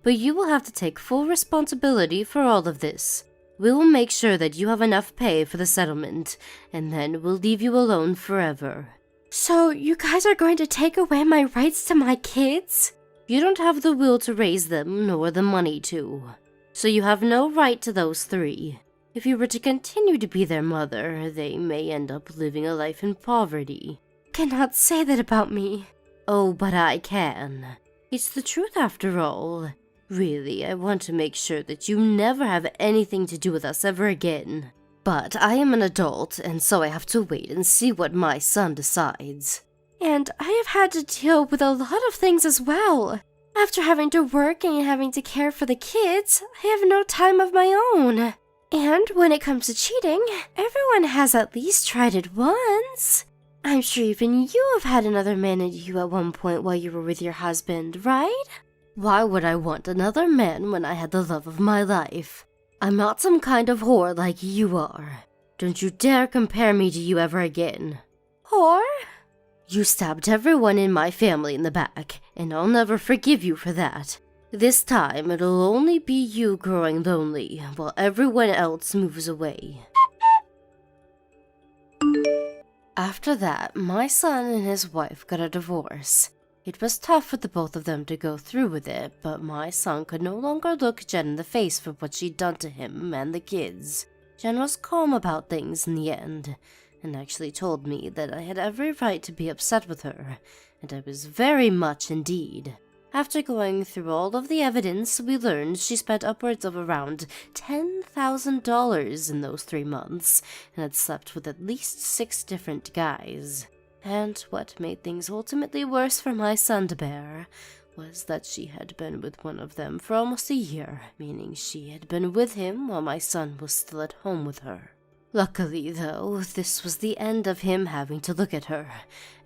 But you will have to take full responsibility for all of this. We will make sure that you have enough pay for the settlement, and then we'll leave you alone forever. So you guys are going to take away my rights to my kids? You don't have the will to raise them, nor the money to. So you have no right to those 3. If you were to continue to be their mother, they may end up living a life in poverty. Cannot say that about me. Oh, but I can. It's the truth after all. Really, I want to make sure that you never have anything to do with us ever again. But I am an adult, and so I have to wait and see what my son decides. And I have had to deal with a lot of things as well. After having to work and having to care for the kids, I have no time of my own. And when it comes to cheating, everyone has at least tried it once. I'm sure even you have had another man in you at one point while you were with your husband, right? Why would I want another man when I had the love of my life? I'm not some kind of whore like you are. Don't you dare compare me to you ever again. Whore? You stabbed everyone in my family in the back, and I'll never forgive you for that. This time, it'll only be you growing lonely, while everyone else moves away. After that, my son and his wife got a divorce. It was tough for the both of them to go through with it, but my son could no longer look Jen in the face for what she'd done to him and the kids. Jen was calm about things in the end, and actually told me that I had every right to be upset with her, and I was very much indeed. After going through all of the evidence, we learned she spent upwards of around $10,000 in those 3 months, and had slept with at least 6 different guys. And what made things ultimately worse for my son to bear was that she had been with one of them for almost a year, meaning she had been with him while my son was still at home with her. Luckily, though, this was the end of him having to look at her,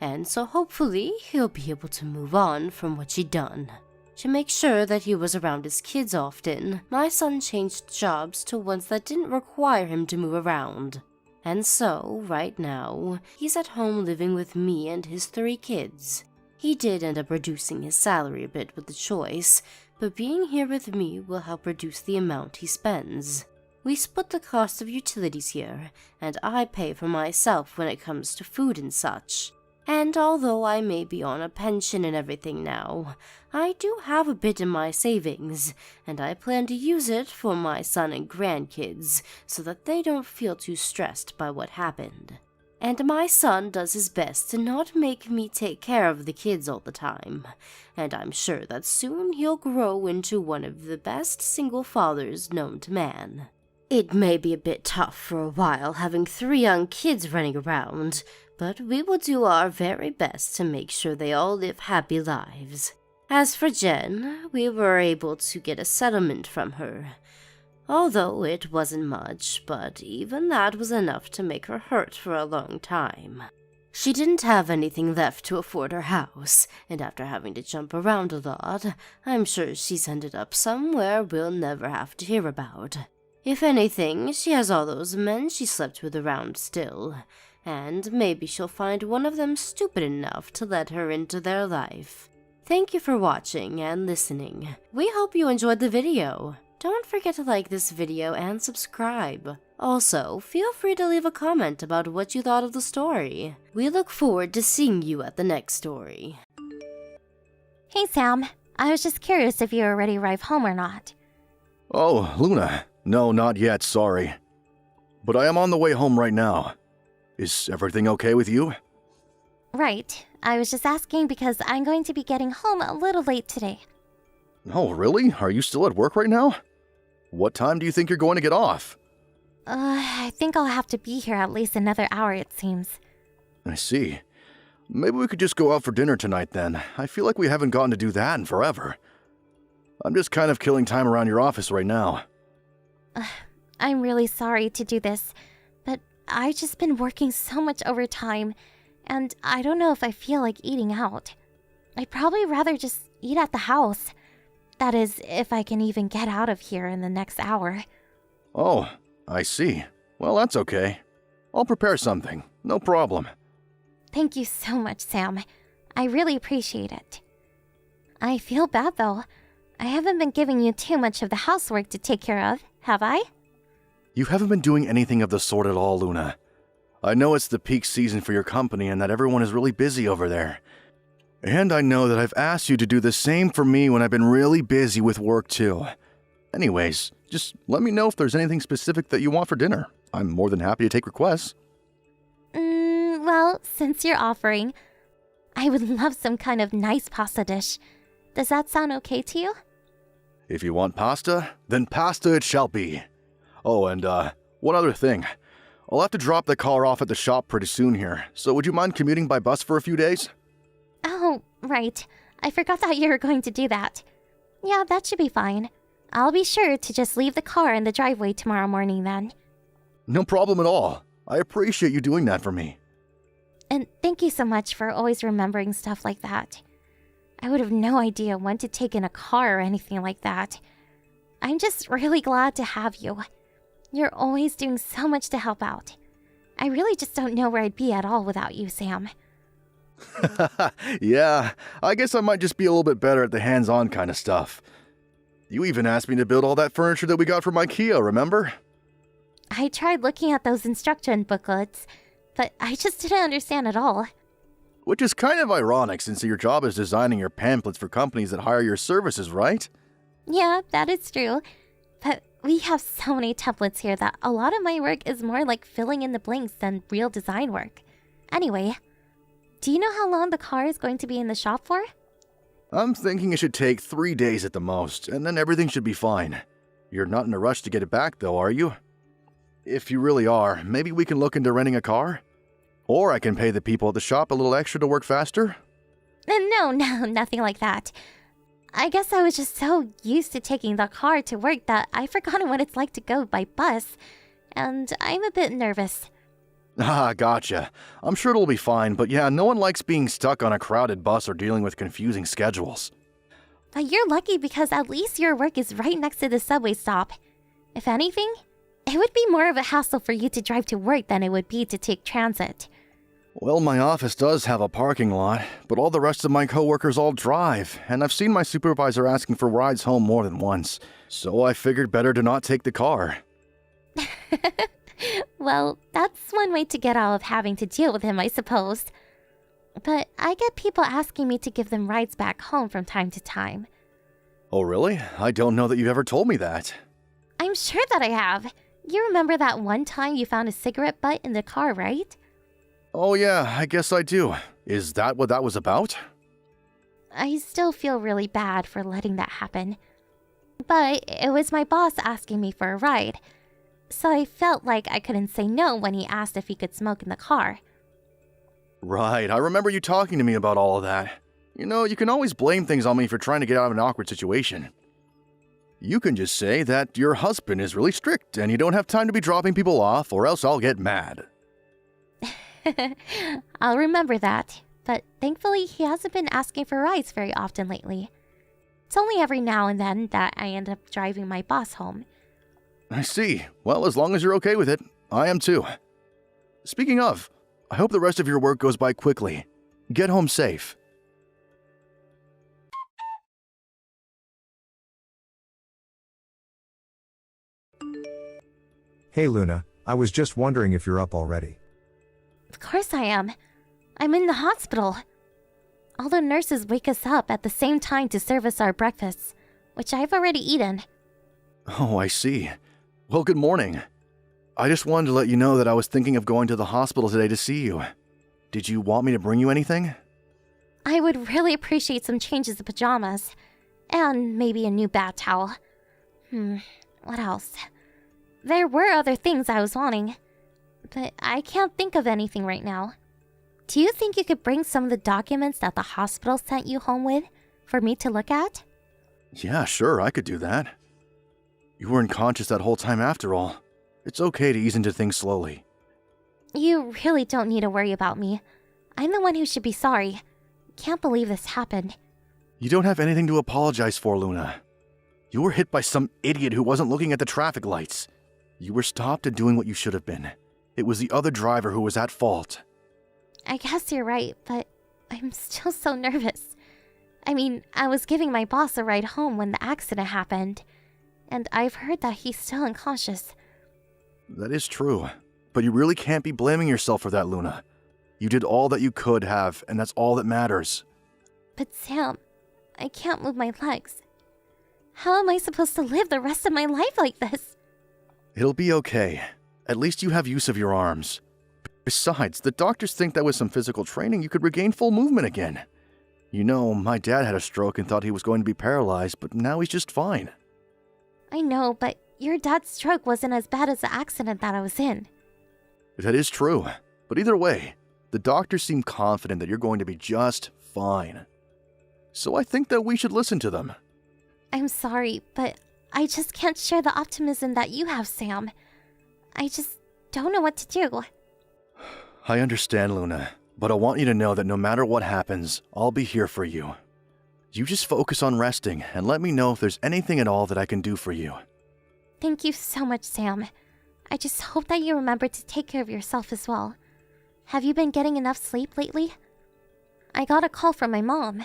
and so hopefully he'll be able to move on from what she'd done. To make sure that he was around his kids often, my son changed jobs to ones that didn't require him to move around. And so, right now, he's at home living with me and his 3 kids. He did end up reducing his salary a bit with the choice, but being here with me will help reduce the amount he spends. We split the cost of utilities here, and I pay for myself when it comes to food and such. And although I may be on a pension and everything now, I do have a bit in my savings, and I plan to use it for my son and grandkids so that they don't feel too stressed by what happened. And my son does his best to not make me take care of the kids all the time, and I'm sure that soon he'll grow into one of the best single fathers known to man. It may be a bit tough for a while having 3 young kids running around, but we will do our very best to make sure they all live happy lives. As for Jen, we were able to get a settlement from her. Although it wasn't much, but even that was enough to make her hurt for a long time. She didn't have anything left to afford her house, and after having to jump around a lot, I'm sure she's ended up somewhere we'll never have to hear about. If anything, she has all those men she slept with around still, and maybe she'll find one of them stupid enough to let her into their life. Thank you for watching and listening. We hope you enjoyed the video. Don't forget to like this video and subscribe. Also, feel free to leave a comment about what you thought of the story. We look forward to seeing you at the next story. Hey Sam, I was just curious if you were ready to arrive home or not. Oh, Luna. No, not yet, sorry. But I am on the way home right now. Is everything okay with you? Right. I was just asking because I'm going to be getting home a little late today. Oh, really? Are you still at work right now? What time do you think you're going to get off? I think I'll have to be here at least another hour, it seems. I see. Maybe we could just go out for dinner tonight then. I feel like we haven't gotten to do that in forever. I'm just kind of killing time around your office right now. I'm really sorry to do this, but I've just been working so much overtime, and I don't know if I feel like eating out. I'd probably rather just eat at the house. That is, if I can even get out of here in the next hour. Oh, I see. Well, that's okay. I'll prepare something. No problem. Thank you so much, Sam. I really appreciate it. I feel bad, though. I haven't been giving you too much of the housework to take care of, have I? You haven't been doing anything of the sort at all, Luna. I know it's the peak season for your company and that everyone is really busy over there. And I know that I've asked you to do the same for me when I've been really busy with work too. Anyways, just let me know if there's anything specific that you want for dinner. I'm more than happy to take requests. Well, since you're offering, I would love some kind of nice pasta dish. Does that sound okay to you? If you want pasta, then pasta it shall be. Oh, and one other thing. I'll have to drop the car off at the shop pretty soon here, so would you mind commuting by bus for a few days? Oh, right. I forgot that you were going to do that. Yeah, that should be fine. I'll be sure to just leave the car in the driveway tomorrow morning then. No problem at all. I appreciate you doing that for me. And thank you so much for always remembering stuff like that. I would have no idea when to take in a car or anything like that. I'm just really glad to have you. You're always doing so much to help out. I really just don't know where I'd be at all without you, Sam. Yeah, I guess I might just be a little bit better at the hands-on kind of stuff. You even asked me to build all that furniture that we got from IKEA, remember? I tried looking at those instruction booklets, but I just didn't understand at all. Which is kind of ironic since your job is designing your pamphlets for companies that hire your services, right? Yeah, that is true. But we have so many templates here that a lot of my work is more like filling in the blanks than real design work. Anyway, do you know how long the car is going to be in the shop for? I'm thinking it should take 3 days at the most, and then everything should be fine. You're not in a rush to get it back, though, are you? If you really are, maybe we can look into renting a car? Or I can pay the people at the shop a little extra to work faster? No, nothing like that. I guess I was just so used to taking the car to work that I've forgotten what it's like to go by bus, and I'm a bit nervous. Ah, gotcha. I'm sure it'll be fine, but yeah, no one likes being stuck on a crowded bus or dealing with confusing schedules. But you're lucky because at least your work is right next to the subway stop. If anything, it would be more of a hassle for you to drive to work than it would be to take transit. Well, my office does have a parking lot, but all the rest of my coworkers all drive, and I've seen my supervisor asking for rides home more than once, so I figured better to not take the car. Well, that's one way to get out of having to deal with him, I suppose. But I get people asking me to give them rides back home from time to time. Oh, really? I don't know that you've ever told me that. I'm sure that I have. You remember that one time you found a cigarette butt in the car, right? Oh yeah, I guess I do. Is that what that was about? I still feel really bad for letting that happen. But it was my boss asking me for a ride. So I felt like I couldn't say no when he asked if he could smoke in the car. Right, I remember you talking to me about all of that. You know, you can always blame things on me for trying to get out of an awkward situation. You can just say that your husband is really strict and you don't have time to be dropping people off, or else I'll get mad. I'll remember that, but thankfully he hasn't been asking for rides very often lately. It's only every now and then that I end up driving my boss home. I see. Well, as long as you're okay with it, I am too. Speaking of, I hope the rest of your work goes by quickly. Get home safe. Hey Luna, I was just wondering if you're up already. Of course I am. I'm in the hospital. All the nurses wake us up at the same time to serve us our breakfasts, which I've already eaten. Oh, I see. Well, good morning. I just wanted to let you know that I was thinking of going to the hospital today to see you. Did you want me to bring you anything? I would really appreciate some changes of pajamas. And maybe a new bath towel. What else? There were other things I was wanting, but I can't think of anything right now. Do you think you could bring some of the documents that the hospital sent you home with for me to look at? Yeah, sure, I could do that. You weren't conscious that whole time after all. It's okay to ease into things slowly. You really don't need to worry about me. I'm the one who should be sorry. Can't believe this happened. You don't have anything to apologize for, Luna. You were hit by some idiot who wasn't looking at the traffic lights. You were stopped and doing what you should have been. It was the other driver who was at fault. I guess you're right, but I'm still so nervous. I mean, I was giving my boss a ride home when the accident happened, and I've heard that he's still unconscious. That is true, but you really can't be blaming yourself for that, Luna. You did all that you could have, and that's all that matters. But Sam, I can't move my legs. How am I supposed to live the rest of my life like this? It'll be okay. At least you have use of your arms. Besides, the doctors think that with some physical training you could regain full movement again. You know, my dad had a stroke and thought he was going to be paralyzed, but now he's just fine. I know, but your dad's stroke wasn't as bad as the accident that I was in. That is true, but either way, the doctors seem confident that you're going to be just fine. So I think that we should listen to them. I'm sorry, but I just can't share the optimism that you have, Sam. I just don't know what to do. I understand, Luna, but I want you to know that no matter what happens, I'll be here for you. You just focus on resting and let me know if there's anything at all that I can do for you. Thank you so much, Sam. I just hope that you remember to take care of yourself as well. Have you been getting enough sleep lately? I got a call from my mom,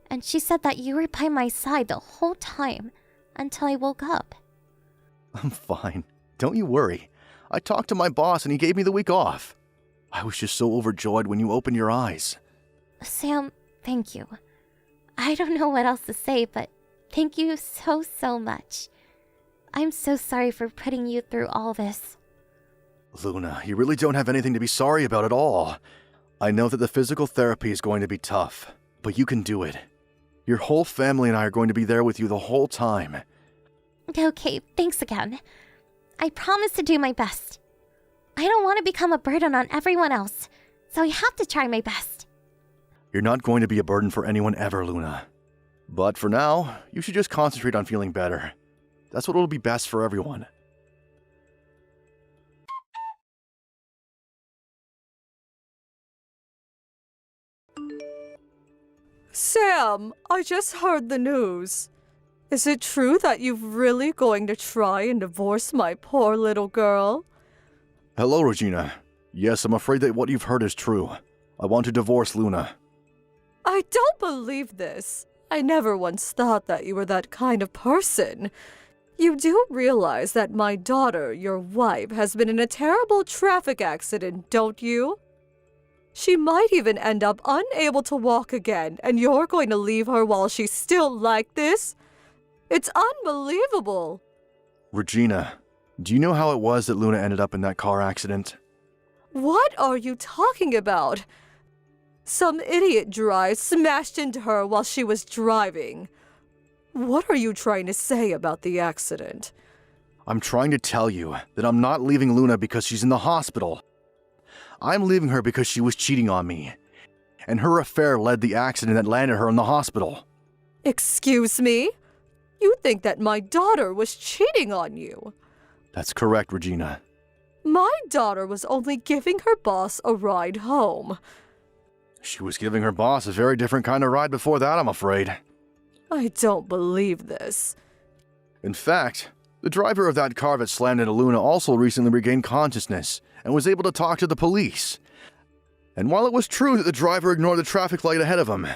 and she said that you were by my side the whole time until I woke up. I'm fine. Don't you worry. I talked to my boss and he gave me the week off. I was just so overjoyed when you opened your eyes. Sam, thank you. I don't know what else to say, but thank you so much. I'm so sorry for putting you through all this. Luna, you really don't have anything to be sorry about at all. I know that the physical therapy is going to be tough, but you can do it. Your whole family and I are going to be there with you the whole time. Okay, thanks again. I promise to do my best. I don't want to become a burden on everyone else, so I have to try my best. You're not going to be a burden for anyone ever, Luna. But for now, you should just concentrate on feeling better. That's what will be best for everyone. Sam, I just heard the news. Is it true that you're really going to try and divorce my poor little girl? Hello, Regina. Yes, I'm afraid that what you've heard is true. I want to divorce Luna. I don't believe this. I never once thought that you were that kind of person. You do realize that my daughter, your wife, has been in a terrible traffic accident, don't you? She might even end up unable to walk again, and you're going to leave her while she's still like this? It's unbelievable. Regina, do you know how it was that Luna ended up in that car accident? What are you talking about? Some idiot driver smashed into her while she was driving. What are you trying to say about the accident? I'm trying to tell you that I'm not leaving Luna because she's in the hospital. I'm leaving her because she was cheating on me. And her affair led the accident that landed her in the hospital. Excuse me? You think that my daughter was cheating on you? That's correct, Regina. My daughter was only giving her boss a ride home. She was giving her boss a very different kind of ride before that, I'm afraid. I don't believe this. In fact, the driver of that car that slammed into Luna also recently regained consciousness and was able to talk to the police. And while it was true that the driver ignored the traffic light ahead of him,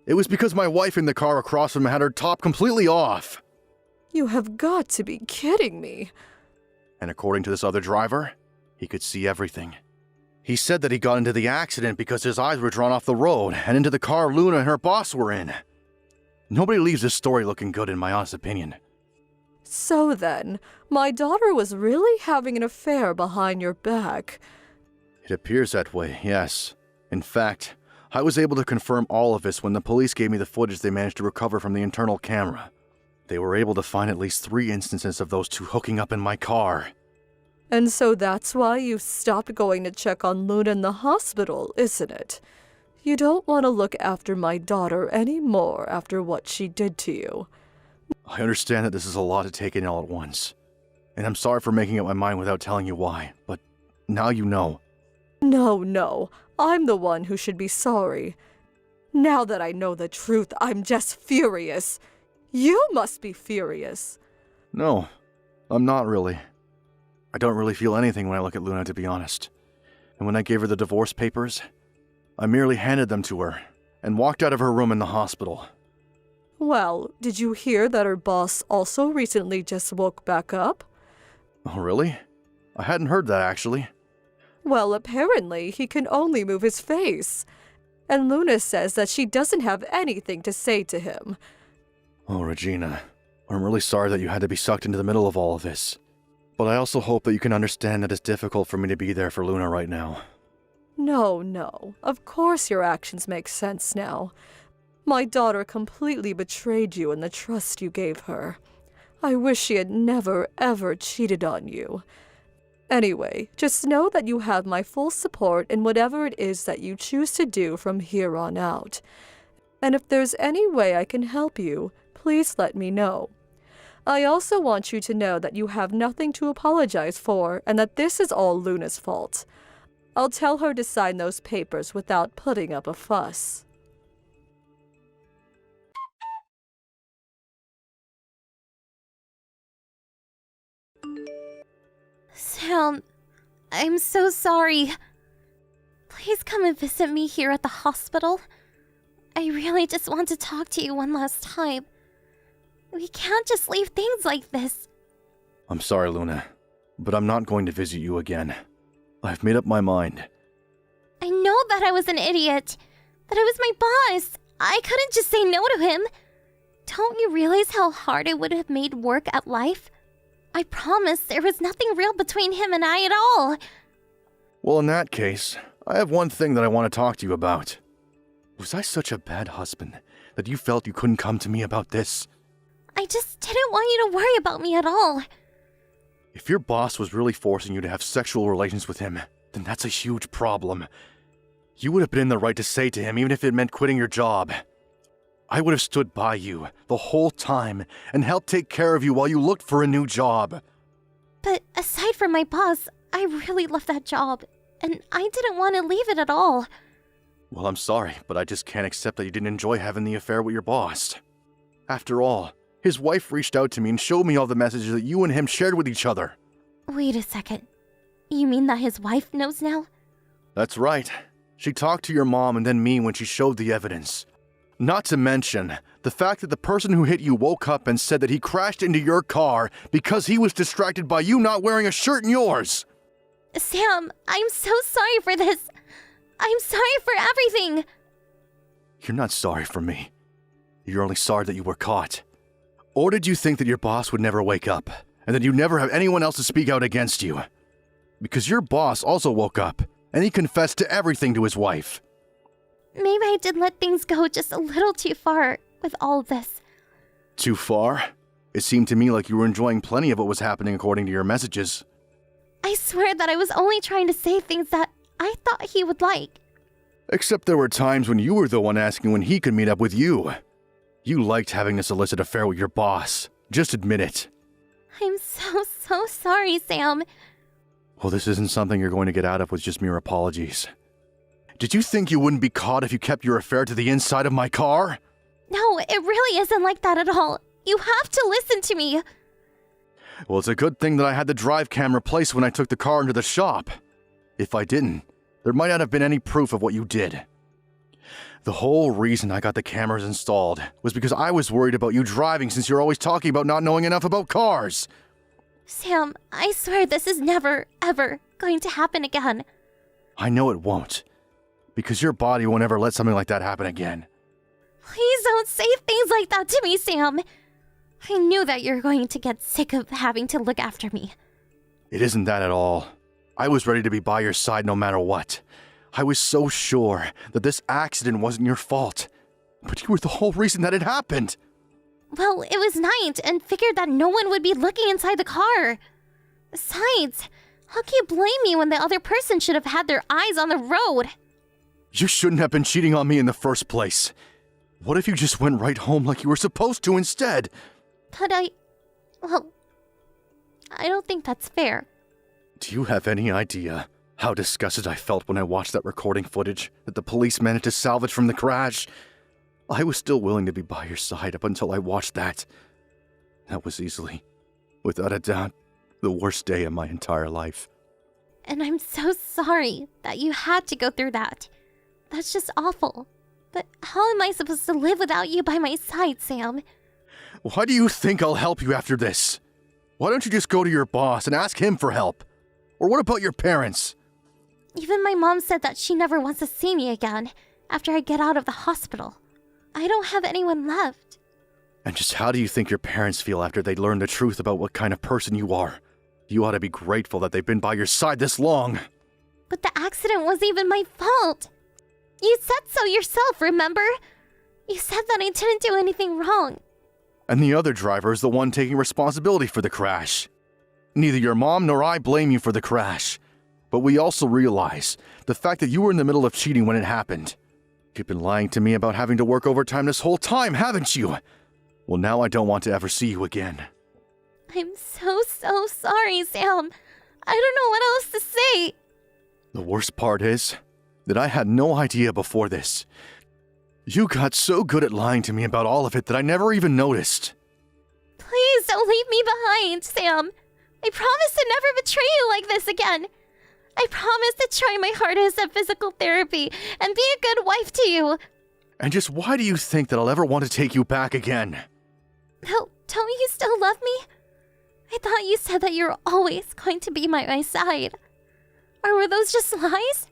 it was because my wife in the car across from him had her top completely off. You have got to be kidding me. And according to this other driver, he could see everything. He said that he got into the accident because his eyes were drawn off the road and into the car Luna and her boss were in. Nobody leaves this story looking good, in my honest opinion. So then, my daughter was really having an affair behind your back. It appears that way, yes. In fact, I was able to confirm all of this when the police gave me the footage they managed to recover from the internal camera. They were able to find at least 3 instances of those two hooking up in my car. And so that's why you stopped going to check on Luna in the hospital, isn't it? You don't want to look after my daughter anymore after what she did to you. I understand that this is a lot to take in all at once. And I'm sorry for making up my mind without telling you why, but now you know. No, I'm the one who should be sorry. Now that I know the truth, I'm just furious. You must be furious. No, I'm not really. I don't really feel anything when I look at Luna, to be honest. And when I gave her the divorce papers, I merely handed them to her and walked out of her room in the hospital. Well, did you hear that her boss also recently just woke back up? Oh, really? I hadn't heard that, actually. Well, apparently he can only move his face. And Luna says that she doesn't have anything to say to him. Oh, Regina, I'm really sorry that you had to be sucked into the middle of all of this. But I also hope that you can understand that it's difficult for me to be there for Luna right now. No. Of course your actions make sense now. My daughter completely betrayed you in the trust you gave her. I wish she had never, ever cheated on you. Anyway, just know that you have my full support in whatever it is that you choose to do from here on out. And if there's any way I can help you, please let me know. I also want you to know that you have nothing to apologize for and that this is all Luna's fault. I'll tell her to sign those papers without putting up a fuss. Sam, I'm so sorry. Please come and visit me here at the hospital. I really just want to talk to you one last time. We can't just leave things like this. I'm sorry, Luna, but I'm not going to visit you again. I've made up my mind. I know that I was an idiot, but I was my boss. I couldn't just say no to him. Don't you realize how hard it would have made work at life? I promise there was nothing real between him and I at all. Well, in that case, I have one thing that I want to talk to you about. Was I such a bad husband that you felt you couldn't come to me about this? I just didn't want you to worry about me at all. If your boss was really forcing you to have sexual relations with him, then that's a huge problem. You would have been in the right to say to him, even if it meant quitting your job. I would have stood by you the whole time and helped take care of you while you looked for a new job. But aside from my boss, I really love that job, and I didn't want to leave it at all. Well, I'm sorry, but I just can't accept that you didn't enjoy having the affair with your boss. After all, his wife reached out to me and showed me all the messages that you and him shared with each other. Wait a second. You mean that his wife knows now? That's right. She talked to your mom and then me when she showed the evidence. Not to mention the fact that the person who hit you woke up and said that he crashed into your car because he was distracted by you not wearing a shirt in yours. Sam, I'm so sorry for this. I'm sorry for everything. You're not sorry for me. You're only sorry that you were caught. Or did you think that your boss would never wake up, and that you'd never have anyone else to speak out against you? Because your boss also woke up, and he confessed to everything to his wife. Maybe I did let things go just a little too far with all of this. Too far? It seemed to me like you were enjoying plenty of what was happening according to your messages. I swear that I was only trying to say things that I thought he would like. Except there were times when you were the one asking when he could meet up with you. You liked having this illicit affair with your boss. Just admit it. I'm so sorry, Sam. Well, this isn't something you're going to get out of with just mere apologies. Did you think you wouldn't be caught if you kept your affair to the inside of my car? No, it really isn't like that at all. You have to listen to me. Well, it's a good thing that I had the drive cam replaced when I took the car into the shop. If I didn't, there might not have been any proof of what you did. The whole reason I got the cameras installed was because I was worried about you driving since you're always talking about not knowing enough about cars. Sam, I swear this is never, ever going to happen again. I know it won't. Because your body won't ever let something like that happen again. Please don't say things like that to me, Sam. I knew that you're going to get sick of having to look after me. It isn't that at all. I was ready to be by your side no matter what. I was so sure that this accident wasn't your fault. But you were the whole reason that it happened. Well, it was night and figured that no one would be looking inside the car. Besides, how can you blame me when the other person should have had their eyes on the road? You shouldn't have been cheating on me in the first place. What if you just went right home like you were supposed to instead? But I don't think that's fair. Do you have any idea how disgusted I felt when I watched that recording footage that the police managed to salvage from the crash? I was still willing to be by your side up until I watched that. That was easily, without a doubt, the worst day of my entire life. And I'm so sorry that you had to go through that. That's just awful. But how am I supposed to live without you by my side, Sam? Why do you think I'll help you after this? Why don't you just go to your boss and ask him for help? Or what about your parents? Even my mom said that she never wants to see me again after I get out of the hospital. I don't have anyone left. And just how do you think your parents feel after they learn the truth about what kind of person you are? You ought to be grateful that they've been by your side this long. But the accident wasn't even my fault. You said so yourself, remember? You said that I didn't do anything wrong. And the other driver is the one taking responsibility for the crash. Neither your mom nor I blame you for the crash. But we also realize the fact that you were in the middle of cheating when it happened. You've been lying to me about having to work overtime this whole time, haven't you? Well, now I don't want to ever see you again. so sorry, Sam. I don't know what else to say. The worst part is that I had no idea before this. You got so good at lying to me about all of it that I never even noticed. Please don't leave me behind, Sam. I promise to never betray you like this again. I promise to try my hardest at physical therapy and be a good wife to you. And just why do you think that I'll ever want to take you back again? No, don't you still love me? I thought you said that you were always going to be by my side. Or were those just lies?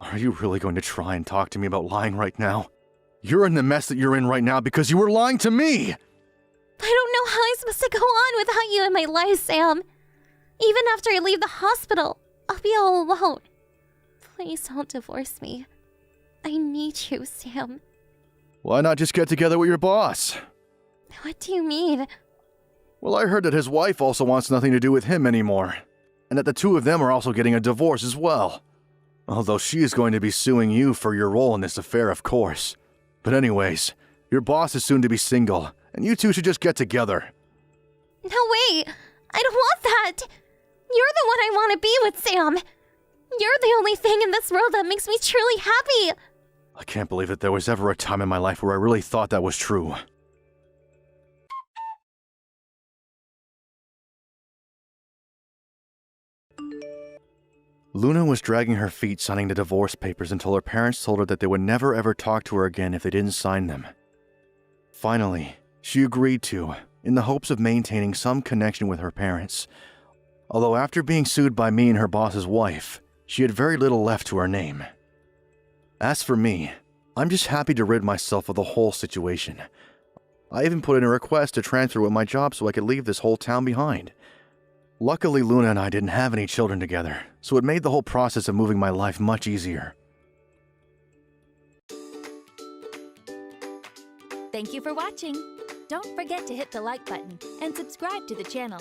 Are you really going to try and talk to me about lying right now? You're in the mess that you're in right now because you were lying to me! I don't know how I'm supposed to go on without you in my life, Sam. Even after I leave the hospital, I'll be all alone. Please don't divorce me. I need you, Sam. Why not just get together with your boss? What do you mean? Well, I heard that his wife also wants nothing to do with him anymore, and that the two of them are also getting a divorce as well. Although she is going to be suing you for your role in this affair, of course. But anyways, your boss is soon to be single, and you two should just get together. No way! I don't want that! You're the one I want to be with, Sam! You're the only thing in this world that makes me truly happy! I can't believe that there was ever a time in my life where I really thought that was true. Luna was dragging her feet signing the divorce papers until her parents told her that they would never ever talk to her again if they didn't sign them. Finally, she agreed to, in the hopes of maintaining some connection with her parents. Although after being sued by me and her boss's wife, she had very little left to her name. As for me, I'm just happy to rid myself of the whole situation. I even put in a request to transfer with my job so I could leave this whole town behind. Luckily, Luna and I didn't have any children together, so it made the whole process of moving my life much easier. Thank you for watching. Don't forget to hit the like button and subscribe to the channel.